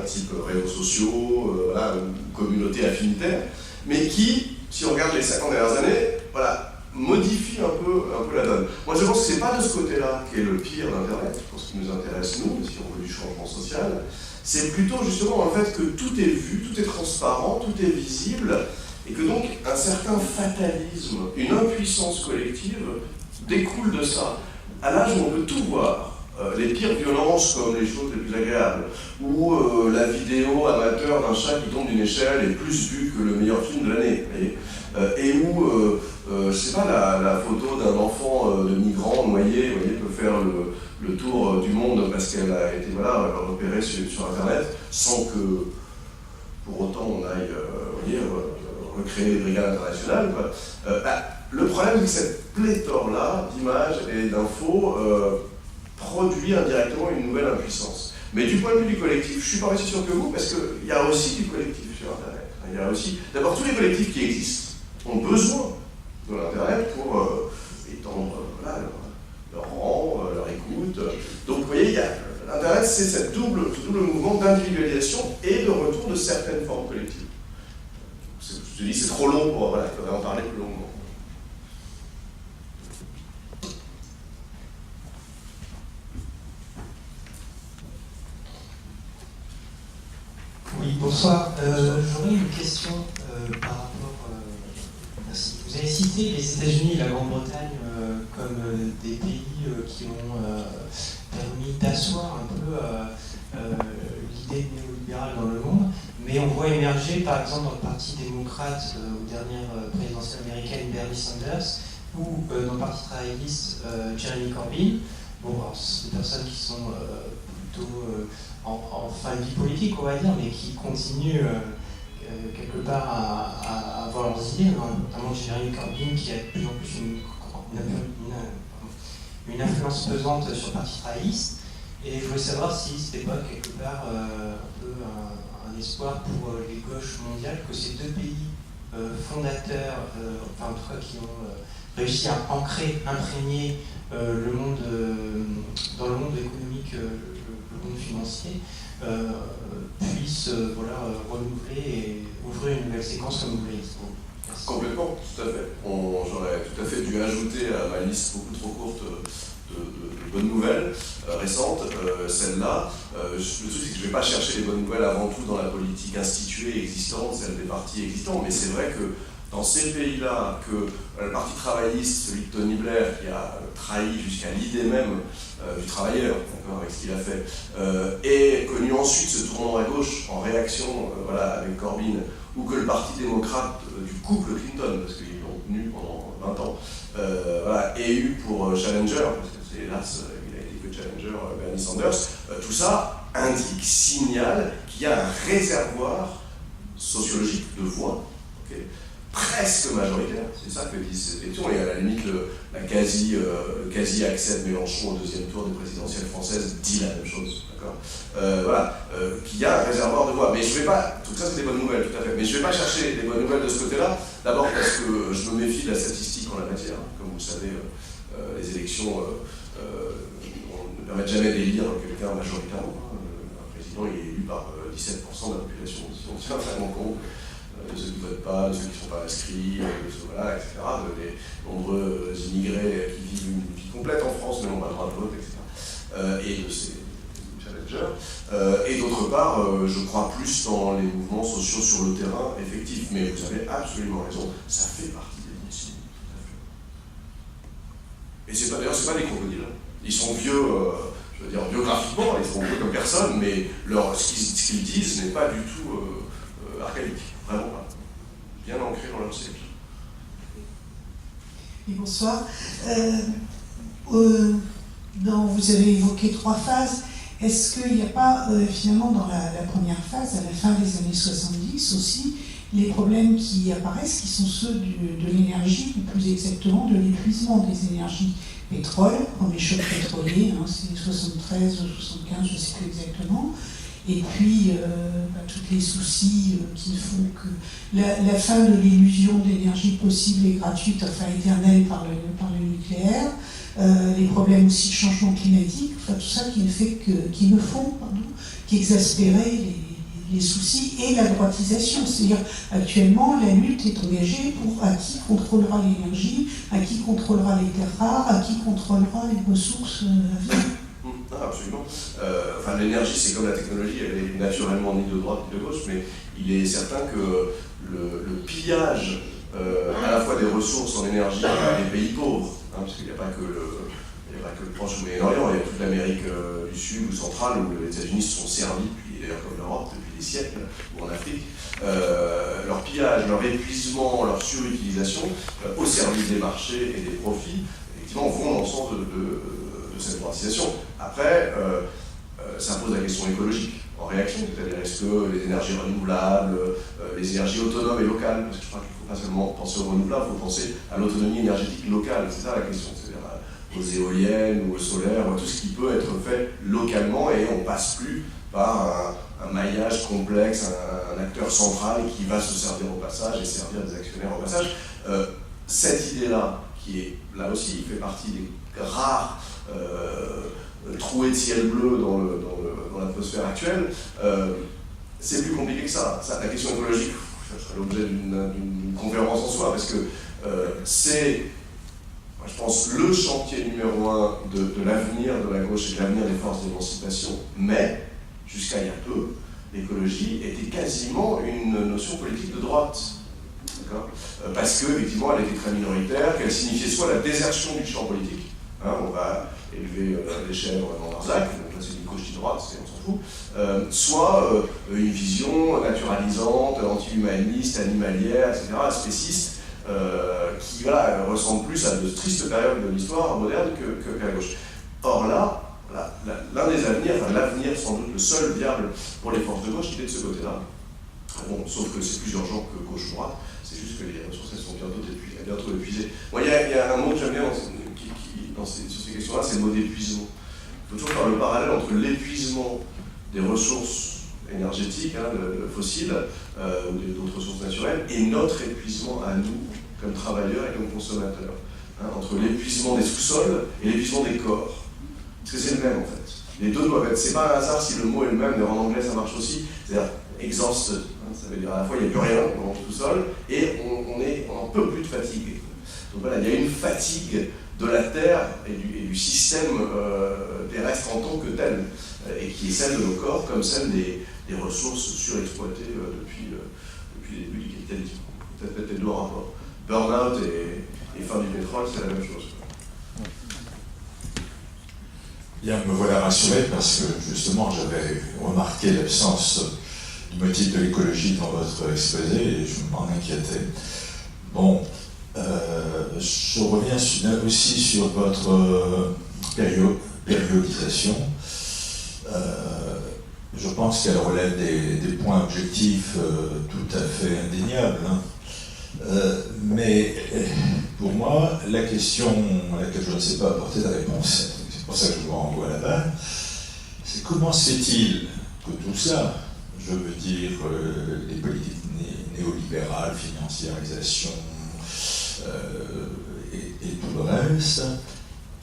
type réseaux sociaux, ou communautés affinitaires, mais qui, si on regarde les 50 dernières années, modifient un peu la donne. Moi je pense que c'est pas de ce côté-là qu'est le pire d'Internet, je pense qu'il nous intéresse nous, si on veut du changement social, c'est plutôt justement le fait que tout est vu, tout est transparent, tout est visible, et que donc un certain fatalisme, une impuissance collective découle de ça. À l'âge où on peut tout voir, les pires violences comme les choses les plus agréables, ou la vidéo amateur d'un chat qui tombe d'une échelle est plus vue que le meilleur film de l'année, et où, je sais pas, la photo d'un enfant de migrant noyé, vous voyez, peut faire le tour du monde parce qu'elle a été repérée sur Internet, sans que pour autant on aille recréer des brigades internationales. Le problème, c'est que cette pléthore-là d'images et d'infos produit indirectement une nouvelle impuissance. Mais du point de vue du collectif, je ne suis pas aussi sûr que vous, parce qu'il y a aussi du collectif sur Internet. Il y a aussi, d'abord, tous les collectifs qui existent ont besoin de l'Internet pour étendre leur rang, leur écoute. Donc, vous voyez, l'Internet, c'est ce double mouvement d'individualisation et de retour de certaines formes collectives. Je te dis, c'est trop long pour en parler plus longuement. Oui, bonsoir. J'aurais une question par rapport... merci. Vous avez cité les États-Unis et la Grande-Bretagne comme des pays qui ont permis d'asseoir un peu l'idée néolibérale dans le monde, mais on voit émerger, par exemple, dans le Parti démocrate aux dernières présidentielles américaines, Bernie Sanders, ou dans le Parti travailliste, Jeremy Corbyn. Bon, alors, c'est des personnes qui sont plutôt... en fin de vie politique, on va dire, mais qui continuent quelque part à avoir leurs idées, notamment Jeremy Corbyn, qui a de plus en plus une influence pesante sur le Parti travailliste. Et je voulais savoir si c'était pas quelque part un peu un espoir pour les gauches mondiales que ces 2 pays fondateurs, enfin en tout cas qui ont réussi à imprégner le monde, dans le monde économique, le monde financier, puissent renouveler et ouvrir une nouvelle séquence comme vous l'avez dit. Complètement, tout à fait. J'aurais tout à fait dû ajouter à ma liste beaucoup trop courte de bonnes nouvelles récentes, celle-là. Le truc, c'est que je ne vais pas chercher les bonnes nouvelles avant tout dans la politique instituée existante, celle des partis existants, mais c'est vrai que dans ces pays-là que le parti travailliste, celui de Tony Blair, qui a trahi jusqu'à l'idée même du travailleur, avec ce qu'il a fait, et connu ensuite ce tournant à gauche en réaction avec Corbyn, ou que le parti démocrate du couple Clinton, parce qu'ils l'ont tenu pendant 20 ans, ait eu pour challenger, parce que c'est hélas, il a été que challenger Bernie Sanders, tout ça indique, signale qu'il y a un réservoir sociologique de voix, presque majoritaire, c'est ça que disent ces élections, et à la limite la quasi-accès de Mélenchon au deuxième tour des présidentielles françaises dit la même chose, d'accord, qu'il y a un réservoir de voix. Mais je vais pas, tout ça c'est des bonnes nouvelles, tout à fait, mais je vais pas chercher des bonnes nouvelles de ce côté-là, d'abord parce que je me méfie de la statistique en la matière, comme vous le savez, les élections ne permettent jamais d'élire quelqu'un majoritairement, un président il est élu par 17% de la population, si on tient vraiment compte de ceux qui ne votent pas, de ceux qui ne sont pas inscrits, etc., des nombreux immigrés qui vivent une vie complète en France mais n'ont pas le droit de vote, etc., et de ces challengers. Et d'autre part, je crois plus dans les mouvements sociaux sur le terrain effectifs, mais vous avez absolument raison, ça fait partie des médecines, tout à fait. Et c'est pas, d'ailleurs, c'est pas des crocodiles, ils sont vieux, je veux dire biographiquement, ils sont vieux comme personne, mais ce qu'ils disent n'est pas du tout archaïque. Vraiment pas. Bien ancré dans leur siècle. Et bonsoir. Vous avez évoqué 3 phases. Est-ce qu'il n'y a pas, finalement, dans la première phase, à la fin des années 70 aussi, les problèmes qui apparaissent, qui sont ceux de l'énergie, ou plus exactement de l'épuisement des énergies? Pétrole, premier choc pétrolier, c'est 73 ou 75, je ne sais plus exactement. Et puis, tous les soucis qui font que la fin de l'illusion d'énergie possible et gratuite, enfin éternelle par le nucléaire, les problèmes aussi de changement climatique, tout ça qui exaspérer les soucis et la droitisation. C'est-à-dire, actuellement, la lutte est engagée pour à qui contrôlera l'énergie, à qui contrôlera les terres rares, à qui contrôlera les ressources à venir. Non, absolument. L'énergie, c'est comme la technologie, elle est naturellement ni de droite ni de gauche, mais il est certain que le pillage à la fois des ressources en énergie des pays pauvres, parce qu'il n'y a pas que le Proche ou le Moyen-Orient, il y a toute l'Amérique du Sud ou centrale où les États-Unis se sont servis, puis d'ailleurs comme l'Europe depuis des siècles, ou en Afrique, leur pillage, leur épuisement, leur surutilisation au service des marchés et des profits, effectivement, vont dans le sens de cette droitisation. Après, ça pose la question écologique en réaction, c'est-à-dire est-ce que les énergies renouvelables, les énergies autonomes et locales, parce que je crois qu'il ne faut pas seulement penser aux renouvelables, il faut penser à l'autonomie énergétique locale, c'est ça la question, c'est-à-dire aux éoliennes ou au solaire, tout ce qui peut être fait localement, et on ne passe plus par un maillage complexe, un acteur central qui va se servir au passage et servir des actionnaires au passage. Cette idée-là, qui est là aussi, fait partie des rares trouée de ciel bleu dans l'atmosphère actuelle, c'est plus compliqué que ça. La question écologique, ça serait l'objet d'une conférence en soi, parce que c'est, je pense, le chantier numéro 1 de l'avenir de la gauche et de l'avenir des forces d'émancipation, mais, jusqu'à il y a peu, l'écologie était quasiment une notion politique de droite. Parce qu'effectivement, elle était très minoritaire, qu'elle signifiait soit la désertion du champ politique, on va élever les chèvres dans Larzac, donc là c'est une gauche droite, on s'en fout, soit une vision naturalisante, anti-humaniste, animalière, etc., spéciste, qui ressemble plus à de tristes périodes de l'histoire moderne qu'à la gauche. Or là, l'un des avenirs, l'avenir sans doute le seul viable pour les forces de gauche, il est de ce côté-là. Bon, sauf que c'est plus urgent que gauche-droite, c'est juste que les ressources elles sont bientôt épuisées. Moi, il y a un mot que j'aime bien sur ces questions-là, c'est le mot d'épuisement. Il faut toujours faire le parallèle entre l'épuisement des ressources énergétiques, fossiles, ou d'autres ressources naturelles, et notre épuisement à nous, comme travailleurs et comme consommateurs. Entre l'épuisement des sous-sols et l'épuisement des corps. Parce que c'est le même en fait. Les deux doivent être. C'est pas un hasard si le mot est le même, mais en anglais ça marche aussi. C'est-à-dire exhausted. Ça veut dire à la fois il n'y a plus rien, on est tout seul, et on n'en peut plus de fatigue. Donc voilà, il y a une fatigue de la Terre et du système terrestre en tant que tel, et qui est celle de nos corps comme celle des ressources surexploitées depuis le début du capitalisme. peut-être les deux en rapport. Burn-out et fin du pétrole, c'est la même chose. Bien, me voilà rassuré parce que justement j'avais remarqué l'absence du motif de l'écologie dans votre exposé et je m'en inquiétais. Bon, je reviens aussi sur votre périodisation. Je pense qu'elle relève des points objectifs tout à fait indéniables. Hein. Mais pour moi, la question à laquelle je ne sais pas apporter de réponse, c'est pour ça que je vous renvoie là-bas, c'est comment se fait-il que tout ça, je veux dire les politiques néolibérales, financiarisation et tout le reste,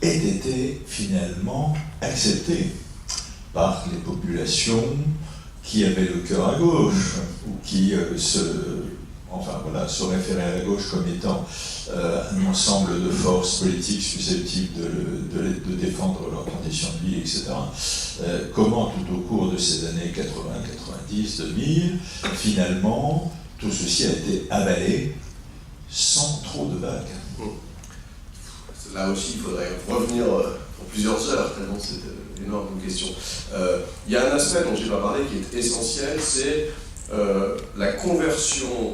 ait été finalement accepté par les populations qui avaient le cœur à gauche, ou qui se référaient à la gauche comme étant un ensemble de forces politiques susceptibles de défendre leurs conditions de vie, etc. Comment tout au cours de ces années 80, 90, 2000, finalement, tout ceci a été avalé sans trop de vagues. Là aussi, il faudrait revenir pour plusieurs heures, tellement c'est une énorme question. Il y a un aspect dont je n'ai pas parlé qui est essentiel, c'est la conversion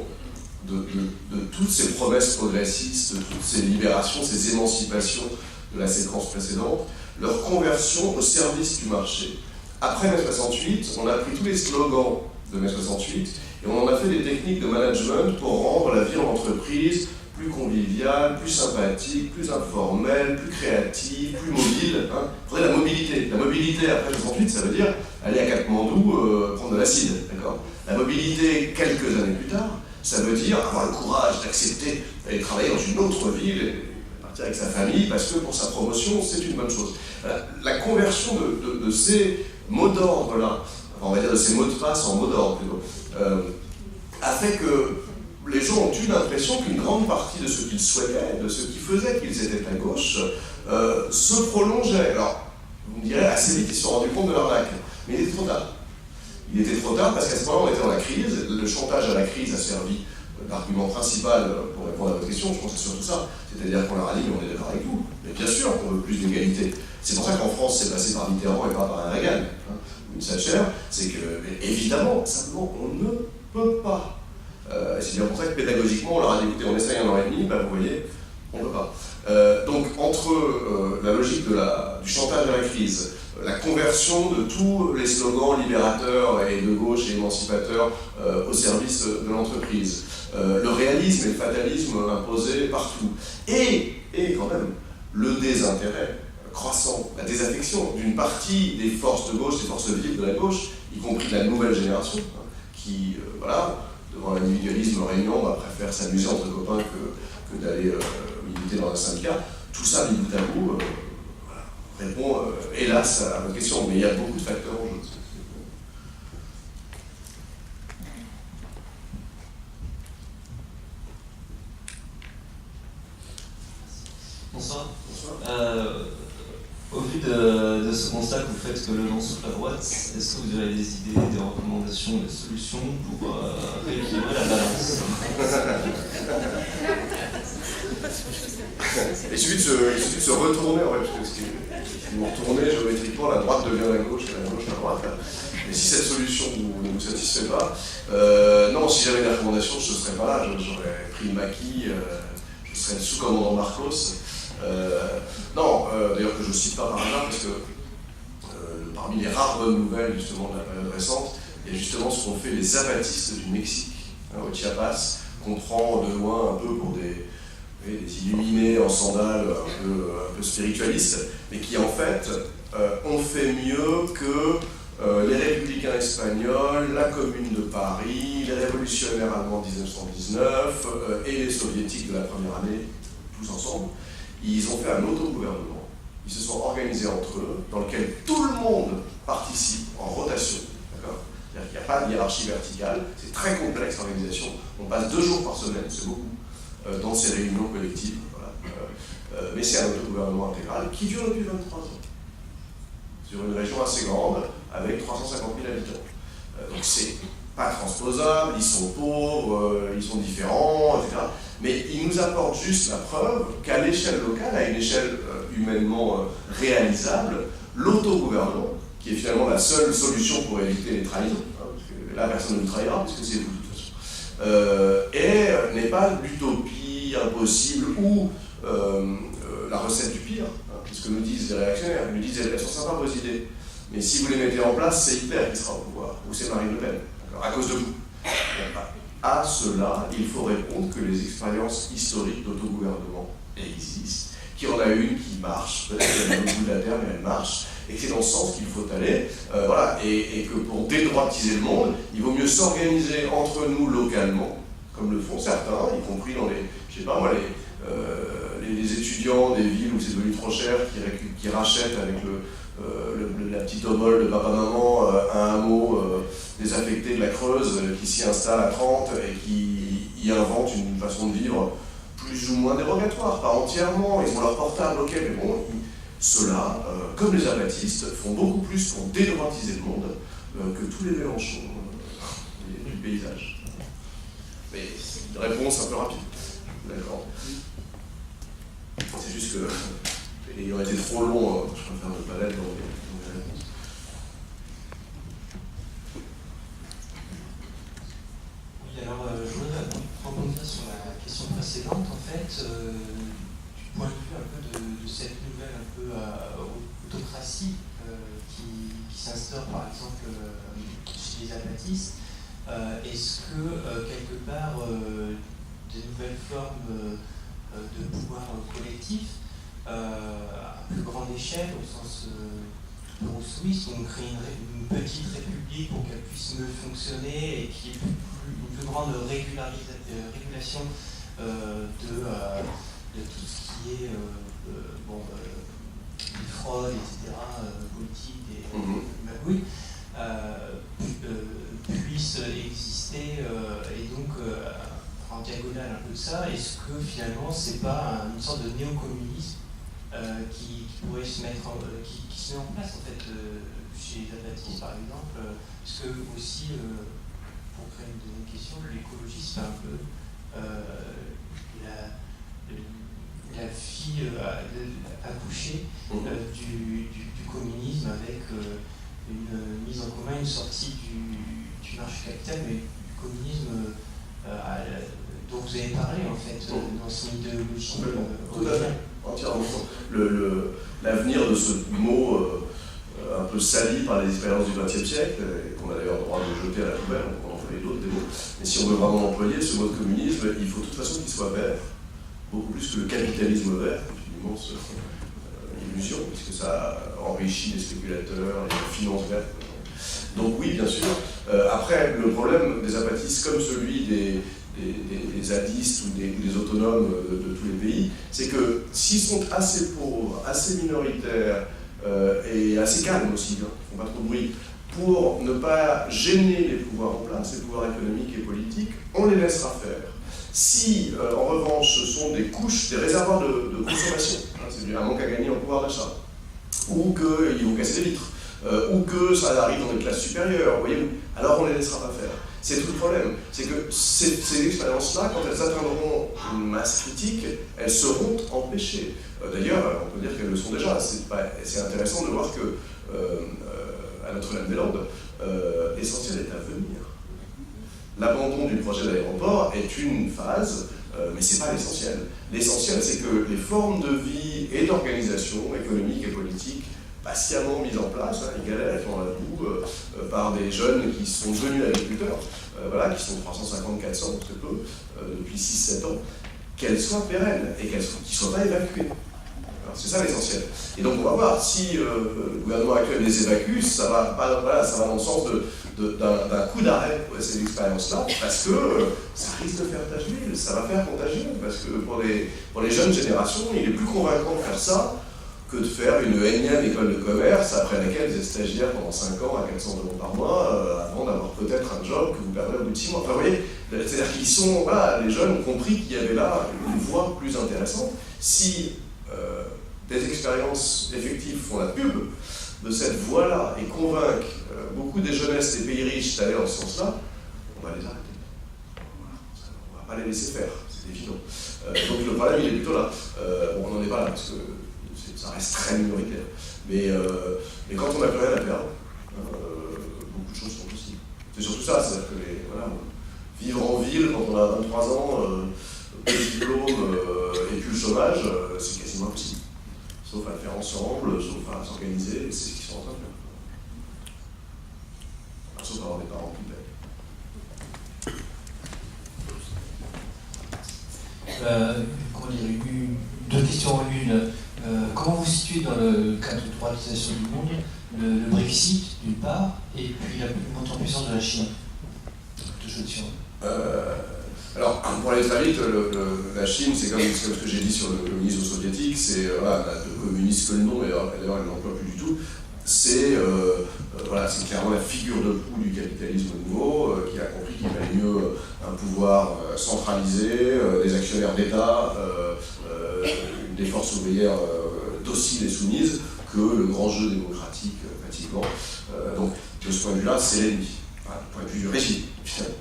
de toutes ces promesses progressistes, de toutes ces libérations, ces émancipations de la séquence précédente, leur conversion au service du marché. Après mai 68, on a pris tous les slogans de mai 68 et on en a fait des techniques de management pour rendre la vie en entreprise plus conviviale, plus sympathique, plus informelle, plus créative, plus mobile. Hein. Prenez la mobilité. La mobilité après 68, ça veut dire aller à Katmandou prendre de l'acide. D'accord ? La mobilité quelques années plus tard, ça veut dire avoir le courage d'accepter d'aller travailler dans une autre ville, et partir avec sa famille, parce que pour sa promotion, c'est une bonne chose. La conversion de ces mots d'ordre-là, on va dire de ces mots de passe en mots d'ordre plutôt, a fait que les gens ont eu l'impression qu'une grande partie de ce qu'ils souhaitaient, de ce qui faisait qu'ils étaient à gauche, se prolongeait. Alors, vous me direz, assez vite, ils se sont rendus compte de l'arnaque. Mais il était trop tard. Il était trop tard parce qu'à ce moment-là, on était dans la crise. Le chantage à la crise a servi d'argument principal pour répondre à votre question. Je pense que c'est surtout ça. C'est-à-dire qu'on leur a dit, mais on est d'accord avec vous. Mais bien sûr qu'on veut plus d'égalité. C'est pour ça qu'en France, c'est passé par Mitterrand et pas par un Reagan, hein, ou une Thatcher. C'est que, évidemment, simplement, on ne peut pas. C'est bien pour ça que pédagogiquement, on leur a dit, écoutez, on essaye 1 an et demi, vous voyez, on ne peut pas. Donc, entre la logique du chantage à la crise, la conversion de tous les slogans libérateurs et de gauche et émancipateurs au service de l'entreprise, le réalisme et le fatalisme imposés partout, et quand même le désintérêt croissant, la désaffection d'une partie des forces de gauche, des forces vives de la gauche, y compris de la nouvelle génération, hein, qui, devant l'individualisme régnant, préfère s'amuser entre copains que d'aller militer dans un syndicat. Tout ça, mis bout à bout, répond, hélas, à votre question, mais il y a beaucoup de facteurs en jeu. Bonsoir. Au vu de ce constat que vous faites que le vent souffle à droite, est-ce que vous avez des idées, des recommandations, des solutions pour rééquilibrer la balance? Il suffit de se retourner, en fait, parce que si vous retournez géométriquement, la droite devient la gauche et la gauche la droite. Et si cette solution ne vous satisfait pas, non, si j'avais des recommandations, je ne serais pas là, j'aurais pris le maquis, je serais le sous-commandant Marcos. Non, d'ailleurs que je ne cite pas par hasard, parce que parmi les rares bonnes nouvelles justement de la période récente, il y a justement ce qu'ont fait les zapatistes du Mexique, au Chiapas, qu'on prend de loin un peu pour des illuminés en sandales un peu spiritualistes, mais qui en fait ont fait mieux que les républicains espagnols, la Commune de Paris, les révolutionnaires allemands de 1919 et les soviétiques de la première année, tous ensemble. Ils ont fait un autogouvernement, ils se sont organisés entre eux, dans lequel tout le monde participe en rotation. C'est-à-dire qu'il n'y a pas de hiérarchie verticale, c'est très complexe l'organisation. On passe 2 jours par semaine, c'est beaucoup, dans ces réunions collectives. Voilà. Mais c'est un autogouvernement intégral qui dure depuis 23 ans, sur une région assez grande, avec 350 000 habitants. Donc c'est pas transposables, ils sont pauvres, ils sont différents, etc. Mais ils nous apportent juste la preuve qu'à l'échelle locale, à une échelle humainement réalisable, l'autogouvernement, qui est finalement la seule solution pour éviter les trahisons, hein, parce que là personne ne nous trahira, puisque c'est vous de toute façon, n'est pas l'utopie impossible ou la recette du pire, hein, puisque nous disent les réactionnaires, ils nous disent elles sont sympas vos idées, mais si vous les mettez en place, c'est Hitler qui sera au pouvoir, ou c'est Marine Le Pen, à cause de vous. À cela, il faut répondre que les expériences historiques d'autogouvernement existent, qu'il y en a une qui marche, peut-être qu'elle est au bout de la terre, mais elle marche, et que c'est dans ce sens qu'il faut aller, voilà, et que pour dédroitiser le monde, il vaut mieux s'organiser entre nous localement, comme le font certains, y compris dans les, je sais pas moi, les étudiants des villes où c'est devenu trop cher, qui rachètent avec la petite obole de papa-maman un hameau désaffecté de la Creuse, qui s'y installe à 30 et qui y invente une façon de vivre plus ou moins dérogatoire, pas entièrement, ils ont leur portable, ok, mais bon, ceux-là, comme les apatistes, font beaucoup plus pour dédroitiser le monde que tous les Mélenchons du paysage. Mais une réponse un peu rapide, d'accord. C'est juste que il aurait été trop long, je préfère ne pas l'être dans mes réponses. Oui, alors je voudrais rebondir sur la question précédente, en fait, du point de vue un peu de cette nouvelle un peu autocratie qui s'instaure par exemple chez les apatistes. Est-ce que quelque part des nouvelles formes de pouvoir collectif à plus grande échelle, au sens euro-suisse, où on crée une petite république pour qu'elle puisse mieux fonctionner et qu'il y ait une plus grande régulation de tout ce qui est des fraudes, etc., politique, des magouilles, puisse exister et donc en diagonale un peu de ça. Est-ce que finalement c'est pas une sorte de néo-communisme qui pourrait se mettre qui se met en place en fait chez les apatistes par exemple, parce que aussi pour créer une deuxième question, l'écologie c'est un peu la fille accouchée du communisme avec une mise en commun, une sortie du marché capital, mais du communisme dont vous avez parlé en fait dans son idéologie. Tout à fait, entièrement. L'avenir de ce mot un peu sali par les expériences du XXe siècle, qu'on a d'ailleurs le droit de jeter à la poubelle, on peut en employer d'autres des mots. Mais si on veut vraiment employer ce mot de communisme, il faut de toute façon qu'il soit vert, beaucoup plus que le capitalisme vert, qui est une immense illusion, puisque ça enrichit les spéculateurs, les finances vertes. Donc oui, bien sûr. Après, le problème des apatistes, comme celui des zadistes ou des autonomes de tous les pays, c'est que s'ils sont assez pauvres, assez minoritaires et assez calmes aussi, hein, ils ne font pas trop de bruit, pour ne pas gêner les pouvoirs en place, les pouvoirs économiques et politiques, on les laissera faire. Si, en revanche, ce sont des couches, des réservoirs de consommation, hein, c'est un manque à gagner en pouvoir d'achat, ou qu'ils vont casser des vitres, ou que ça arrive dans des classes supérieures, voyez-vous, alors on ne les laissera pas faire. C'est tout le problème. C'est que ces expériences-là, quand elles atteindront une masse critique, elles seront empêchées. D'ailleurs, on peut dire qu'elles le sont déjà. C'est intéressant de voir que, à Notre-Dame-des-Landes, l'essentiel est à venir. L'abandon du projet d'aéroport est une phase, mais ce n'est pas l'essentiel. L'essentiel, c'est que les formes de vie et d'organisation économique et politique patiemment mises en place, hein, les galères dans la boue, par des jeunes qui sont devenus agriculteurs, voilà, qui sont 350-400, très peu, depuis 6-7 ans, qu'elles soient pérennes et qu'ils ne soient pas évacuées. C'est ça l'essentiel. Et donc on va voir, si le gouvernement actuel les évacue, ça va dans le sens d'un coup d'arrêt pour ces expériences-là, parce que ça risque de faire tache d'huile, ça va faire contagion, parce que pour les jeunes générations, il est plus convaincant de faire ça que de faire une énième école de commerce après laquelle ils étaient stagiaires pendant 5 ans à 400 € par mois, avant d'avoir peut-être un job que vous perdrez au bout de 6 mois. Enfin, vous voyez, c'est-à-dire qu'ils sont, voilà, les jeunes ont compris qu'il y avait là une voie plus intéressante. Si des expériences effectives font la pub de cette voie-là et convainquent beaucoup des jeunesses des pays riches d'aller dans ce sens-là, on va les arrêter. Voilà. On ne va pas les laisser faire, c'est évident. Donc le problème, il est plutôt là. Bon, on n'en est pas là, parce que ça reste très minoritaire. Mais quand on n'a plus rien à perdre, beaucoup de choses sont possibles. C'est surtout ça, c'est-à-dire que vivre en ville quand on a 23 ans, peu de diplôme et plus le chômage, c'est quasiment impossible. Sauf à le faire ensemble, sauf à s'organiser, et c'est ce qu'ils sont en train de faire. Enfin, sauf à avoir des parents qui payent. Deux questions en une. Comment vous situez dans le cadre de droitisation du monde le Brexit, d'une part, et puis la montée en puissance de la Chine? Deux choses. Alors, pour aller très vite, la Chine, c'est comme ce que j'ai dit sur le communisme soviétique, c'est de communiste que le nom, et d'ailleurs elle n'emploie plus du tout, c'est clairement la figure de proue du capitalisme nouveau, qui a compris qu'il valait mieux un pouvoir centralisé, des actionnaires d'État, des forces ouvrières dociles et soumises, que le grand jeu démocratique, pratiquement. Donc, de ce point de vue-là, c'est l'ennemi, du point de vue du régime, finalement.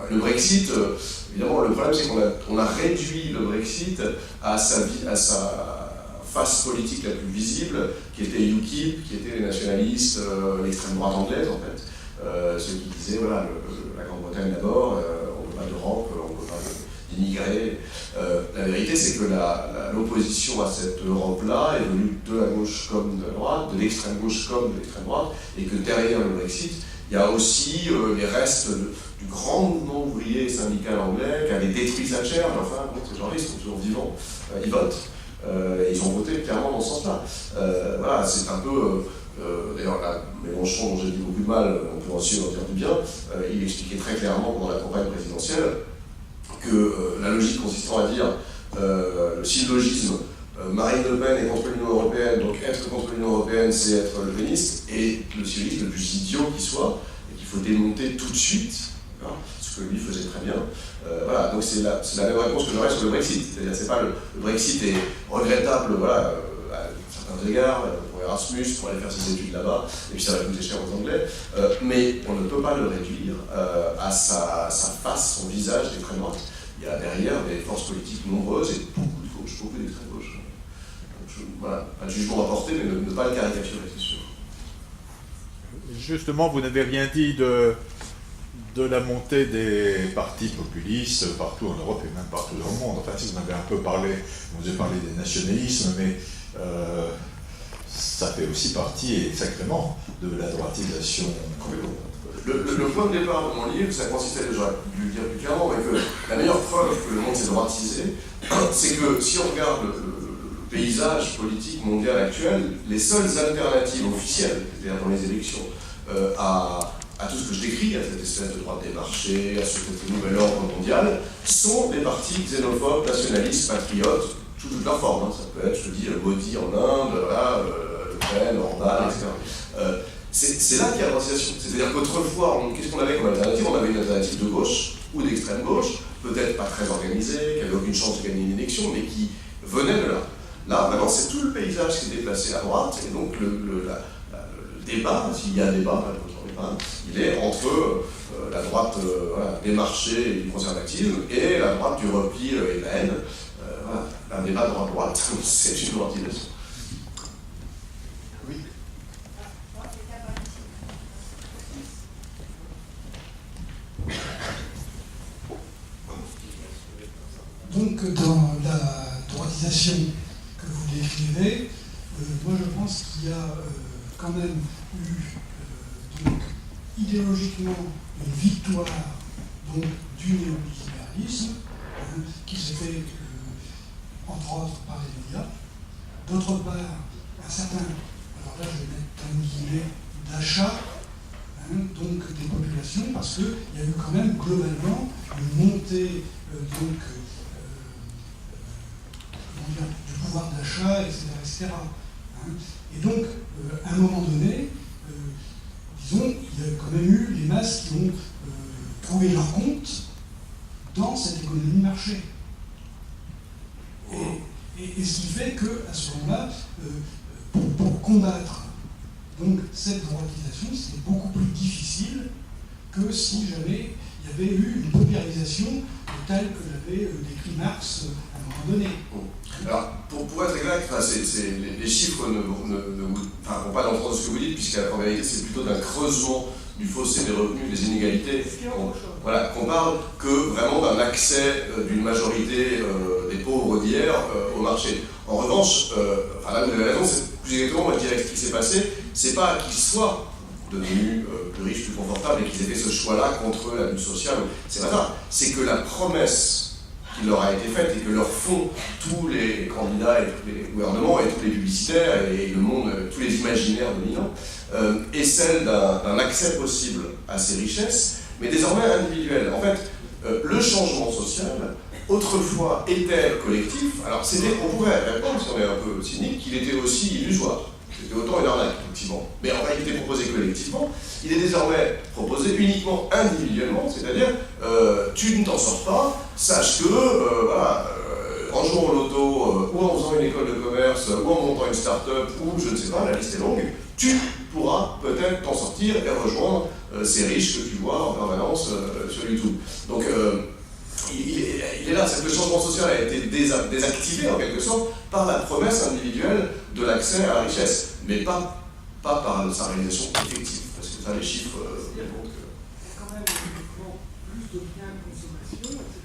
Le Brexit, évidemment, le problème c'est qu'on a réduit le Brexit à sa face politique la plus visible, qui était UKIP, qui étaient les nationalistes, l'extrême droite anglaise en fait, ceux qui disaient voilà, la Grande-Bretagne d'abord, on ne veut pas d'Europe, on ne veut pas d'immigrer. La vérité c'est que l'opposition à cette Europe-là est venue de la gauche comme de la droite, de l'extrême gauche comme de l'extrême droite, et que derrière le Brexit, il y a aussi les restes du grand mouvement ouvrier et syndical anglais qui avait détruit Thatcher, mais enfin, ces gens-là, ils sont toujours vivants, ils votent, ils ont voté clairement dans ce sens-là. Voilà, c'est un peu... D'ailleurs, Mélenchon, dont j'ai dit beaucoup de mal, on peut aussi en dire du bien, il expliquait très clairement pendant la campagne présidentielle que la logique consistant à dire le syllogisme Marine Le Pen est contre l'Union Européenne, donc être contre l'Union Européenne, c'est être le péniste, et le syllogisme le plus idiot qui soit, et qu'il faut démonter tout de suite, ce que lui faisait très bien. Voilà, donc c'est la même réponse que j'aurais sur le Brexit. C'est-à-dire, c'est pas le Brexit est regrettable, voilà, à certains égards, pour Erasmus, pour aller faire ses études là-bas, et puis ça va coûter cher aux Anglais, mais on ne peut pas le réduire à sa face, son visage d'extrême droite. Il y a derrière des forces politiques nombreuses et beaucoup de gauche, beaucoup d'extrême gauche. Voilà, un jugement à porter, mais ne pas le caricaturer, c'est sûr. Justement, vous n'avez rien dit de la montée des partis populistes partout en Europe et même partout dans le monde. Enfin, si vous en avez un peu parlé, vous avez parlé des nationalismes, mais ça fait aussi partie, sacrément, de la droitisation. Le point de départ de mon livre, ça consistait, j'aurais dû le dire plus clairement, mais que la meilleure preuve que le monde s'est droitisé, c'est que si on regarde le paysage politique mondial actuel, les seules alternatives officielles, c'est-à-dire dans les élections, à tout ce que je décris, à cette espèce de droite des marchés, à ce nouvel ordre mondial, sont des partis xénophobes, nationalistes, patriotes, sous toutes leurs formes. Ça peut être, je dis, Modi en Inde, voilà, Le Pen, Orban, etc. C'est là qu'il y a la droitisation. C'est-à-dire qu'autrefois, qu'est-ce qu'on avait comme alternative? On avait une alternative de gauche ou d'extrême gauche, peut-être pas très organisée, qui n'avait aucune chance de gagner une élection, mais qui venait de là. Là, maintenant, c'est tout le paysage qui est déplacé à droite, et donc le débat, s'il y a débat, il est entre la droite des marchés et du conservatisme et la droite du repli et de la haine. Voilà, un débat droite-droite, c'est une droitisation. Oui. Donc, dans la droitisation que vous décrivez, moi je pense qu'il y a quand même eu donc, idéologiquement une victoire donc, du néolibéralisme qui s'est fait entre autres par les médias, d'autre part un certain, alors là je vais mettre un guillemets, d'achat donc des populations, parce qu'il y a eu quand même globalement une montée donc du pouvoir d'achat, etc. Et donc, à un moment donné, disons, il y a quand même eu les masses qui ont trouvé leur compte dans cette économie de marché. Et ce qui fait qu'à ce moment-là, pour combattre Donc cette droitisation, c'était beaucoup plus difficile que si jamais il y avait eu une paupérisation telle que l'avait décrit Marx à un moment donné. Alors, pour être exact, les chiffres ne vont pas dans le sens de ce que vous dites, puisqu'en réalité, c'est plutôt d'un creusement du fossé des revenus, des inégalités. Voilà, qu'on parle que vraiment d'un accès d'une majorité des pauvres d'hier au marché. En revanche, là vous avez raison, c'est plus exactement, moi je dirais que ce qui s'est passé, c'est pas qu'ils soient devenus plus riches, plus confortables et qu'ils aient fait ce choix-là contre la lutte sociale. C'est pas ça. C'est que la promesse qui leur a été faite et que leur font tous les candidats et tous les gouvernements et tous les publicitaires et le monde, tous les imaginaires dominants, est celle d'un accès possible à ces richesses, mais désormais individuel. En fait, le changement social, autrefois, était collectif. Alors, on pourrait répondre, si on est un peu cynique, qu'il était aussi illusoire. C'était autant une arnaque, effectivement. Mais en réalité, proposé collectivement, il est désormais proposé uniquement individuellement, c'est-à-dire, tu ne t'en sors pas, sache que, en jouant au loto, ou en faisant une école de commerce, ou en montant une start-up, ou je ne sais pas, la liste est longue, tu pourras peut-être t'en sortir et rejoindre ces riches que tu vois en permanence sur YouTube. Donc, il est là, c'est que le changement social a été désactivé en quelque sorte par la promesse individuelle de l'accès à la richesse, mais pas par sa réalisation effective, parce que ça, les chiffres montrent que... Il y a quand même plus de biens de consommation, etc.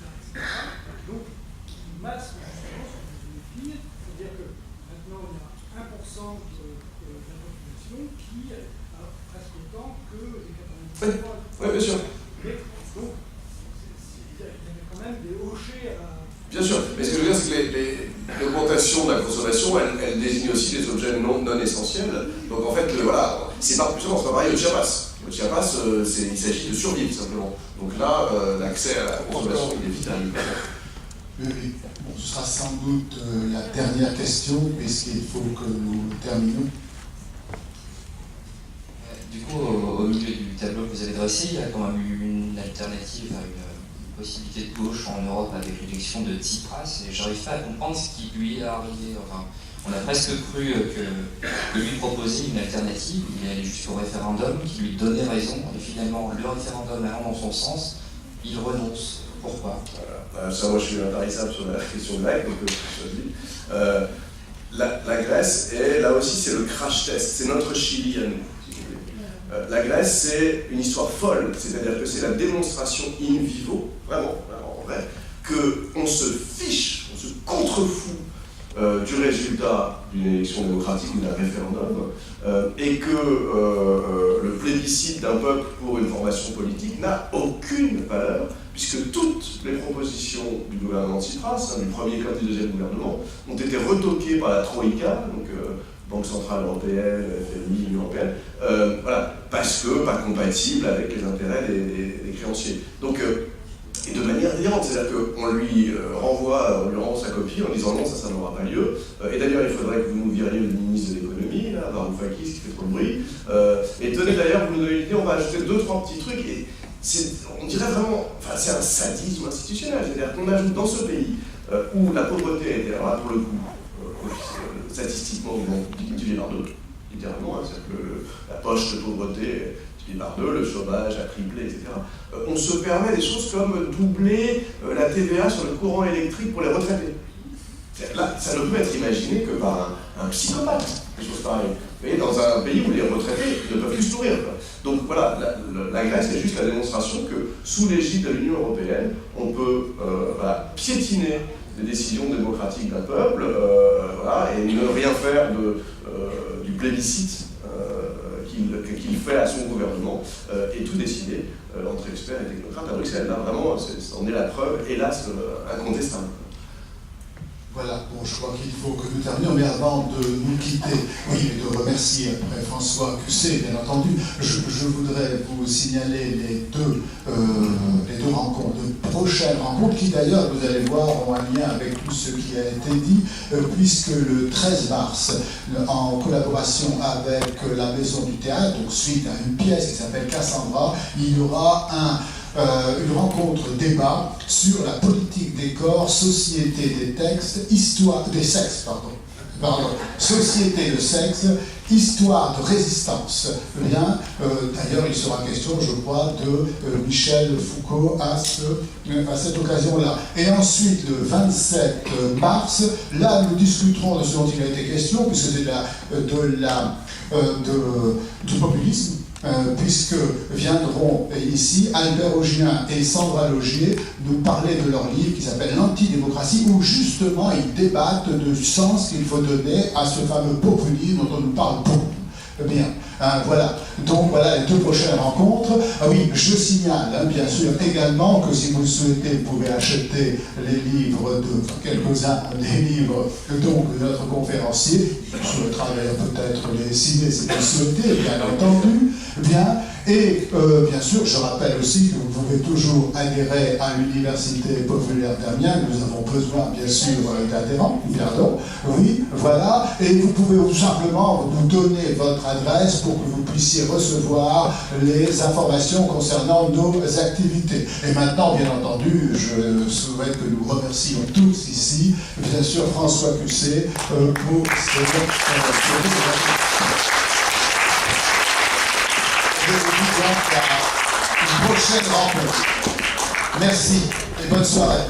Donc, qui massent justement sur les filles, c'est-à-dire que maintenant il y a 1% de la population qui a presque autant que les 90%. Oui, bien sûr. Donc, il y avait quand même des hochets à... Bien sûr, mais ce que je veux dire, c'est que l'augmentation de la consommation, elle désigne aussi des objets non essentiels. Donc en fait, c'est pas pareil au Chiapas. Au Chiapas, il s'agit de survivre simplement. Donc là, l'accès à la consommation, il est vital. Oui. Bon, ce sera sans doute la dernière question, puisqu'il faut que nous terminions. Du coup, au milieu du tableau que vous avez dressé, il y a quand même eu une alternative à une possibilité de gauche en Europe avec l'élection de Tsipras, et j'arrive pas à comprendre ce qui lui est arrivé. Enfin, on a presque cru que lui proposait une alternative, il est allé jusqu'au référendum, qui lui donnait raison, et finalement, le référendum allant dans son sens, il renonce. Pourquoi ? Voilà. Ça, moi, je suis intarissable sur la question grecque, donc je le dis. La Grèce, là aussi, c'est le crash test, c'est notre Chili à nous. La Grèce, c'est une histoire folle, c'est-à-dire que c'est la démonstration in vivo, vraiment, en vrai, qu'on se fiche, on se contrefout du résultat d'une élection démocratique ou d'un référendum, et que le plébiscite d'un peuple pour une formation politique n'a aucune valeur, puisque toutes les propositions du gouvernement Tsipras, du premier comme du deuxième gouvernement, ont été retoquées par la Troïka, donc Banque Centrale Européenne, FMI, Union Européenne, parce que pas compatible avec les intérêts des créanciers. Donc, et de manière délirante, c'est-à-dire qu'on lui renvoie sa copie en disant non, ça n'aura pas lieu. Et d'ailleurs, il faudrait que vous nous viriez le ministre de l'économie, Varoufakis, qui fait trop de bruit. Et tenez d'ailleurs, vous nous donnez l'idée, on va ajouter 2-3 petits trucs. Et on dirait vraiment, c'est un sadisme institutionnel. C'est-à-dire qu'on ajoute dans ce pays où la pauvreté était, alors là pour le coup, statistiquement multiplié par deux, littéralement, c'est-à-dire que la poche de pauvreté est multipliée par deux, le chômage a triplé, etc. On se permet des choses comme doubler la TVA sur le courant électrique pour les retraités. Là, ça ne peut être imaginé que par un psychopathe, des choses pareilles. Vous voyez, dans un pays où les retraités ne peuvent plus se nourrir. Donc voilà, la Grèce est juste la démonstration que sous l'égide de l'Union européenne, on peut piétiner les décisions démocratiques d'un peuple, et ne rien faire du plébiscite qu'il fait à son gouvernement, et tout décider entre experts et technocrates à Bruxelles. Là, vraiment, c'en est la preuve, hélas, incontestable. Voilà, bon, je crois qu'il faut que nous terminions, mais avant de nous quitter, et de remercier François Cusset, bien entendu, je voudrais vous signaler les deux rencontres, de prochaines rencontres, qui d'ailleurs, vous allez voir, ont un lien avec tout ce qui a été dit, puisque le 13 mars, en collaboration avec la Maison du Théâtre, donc suite à une pièce qui s'appelle Cassandra, il y aura une rencontre débat sur la politique des corps, société des textes, histoire des sexes, pardon. pardon, Société de sexe, histoire de résistance. Bien, d'ailleurs, il sera question, je crois, de Michel Foucault à cette occasion-là. Et ensuite, le 27 mars, là, nous discuterons de ce dont il a été question, puisque c'est du populisme. Puisque viendront ici Albert Augien et Sandra Logier nous parler de leur livre qui s'appelle L'antidémocratie, où justement ils débattent du sens qu'il faut donner à ce fameux populisme dont on nous parle beaucoup. Bien, voilà. Donc voilà les deux prochaines rencontres. Ah oui, je signale bien sûr également que si vous le souhaitez, vous pouvez acheter les livres quelques-uns des livres donc, de notre conférencier. Il souhaitera peut-être les signer si vous le souhaitez, bien entendu. Bien, et bien sûr, je rappelle aussi que vous pouvez toujours adhérer à l'Université populaire d'Amiens. Nous avons besoin, bien sûr, d'adhérents. Pardon. Oui, voilà. Et vous pouvez tout simplement nous donner votre adresse pour que vous puissiez recevoir les informations concernant nos activités. Et maintenant, bien entendu, je souhaite que nous remercions tous ici, bien sûr, François Cusset, pour une prochaine rencontre. Merci et bonne soirée.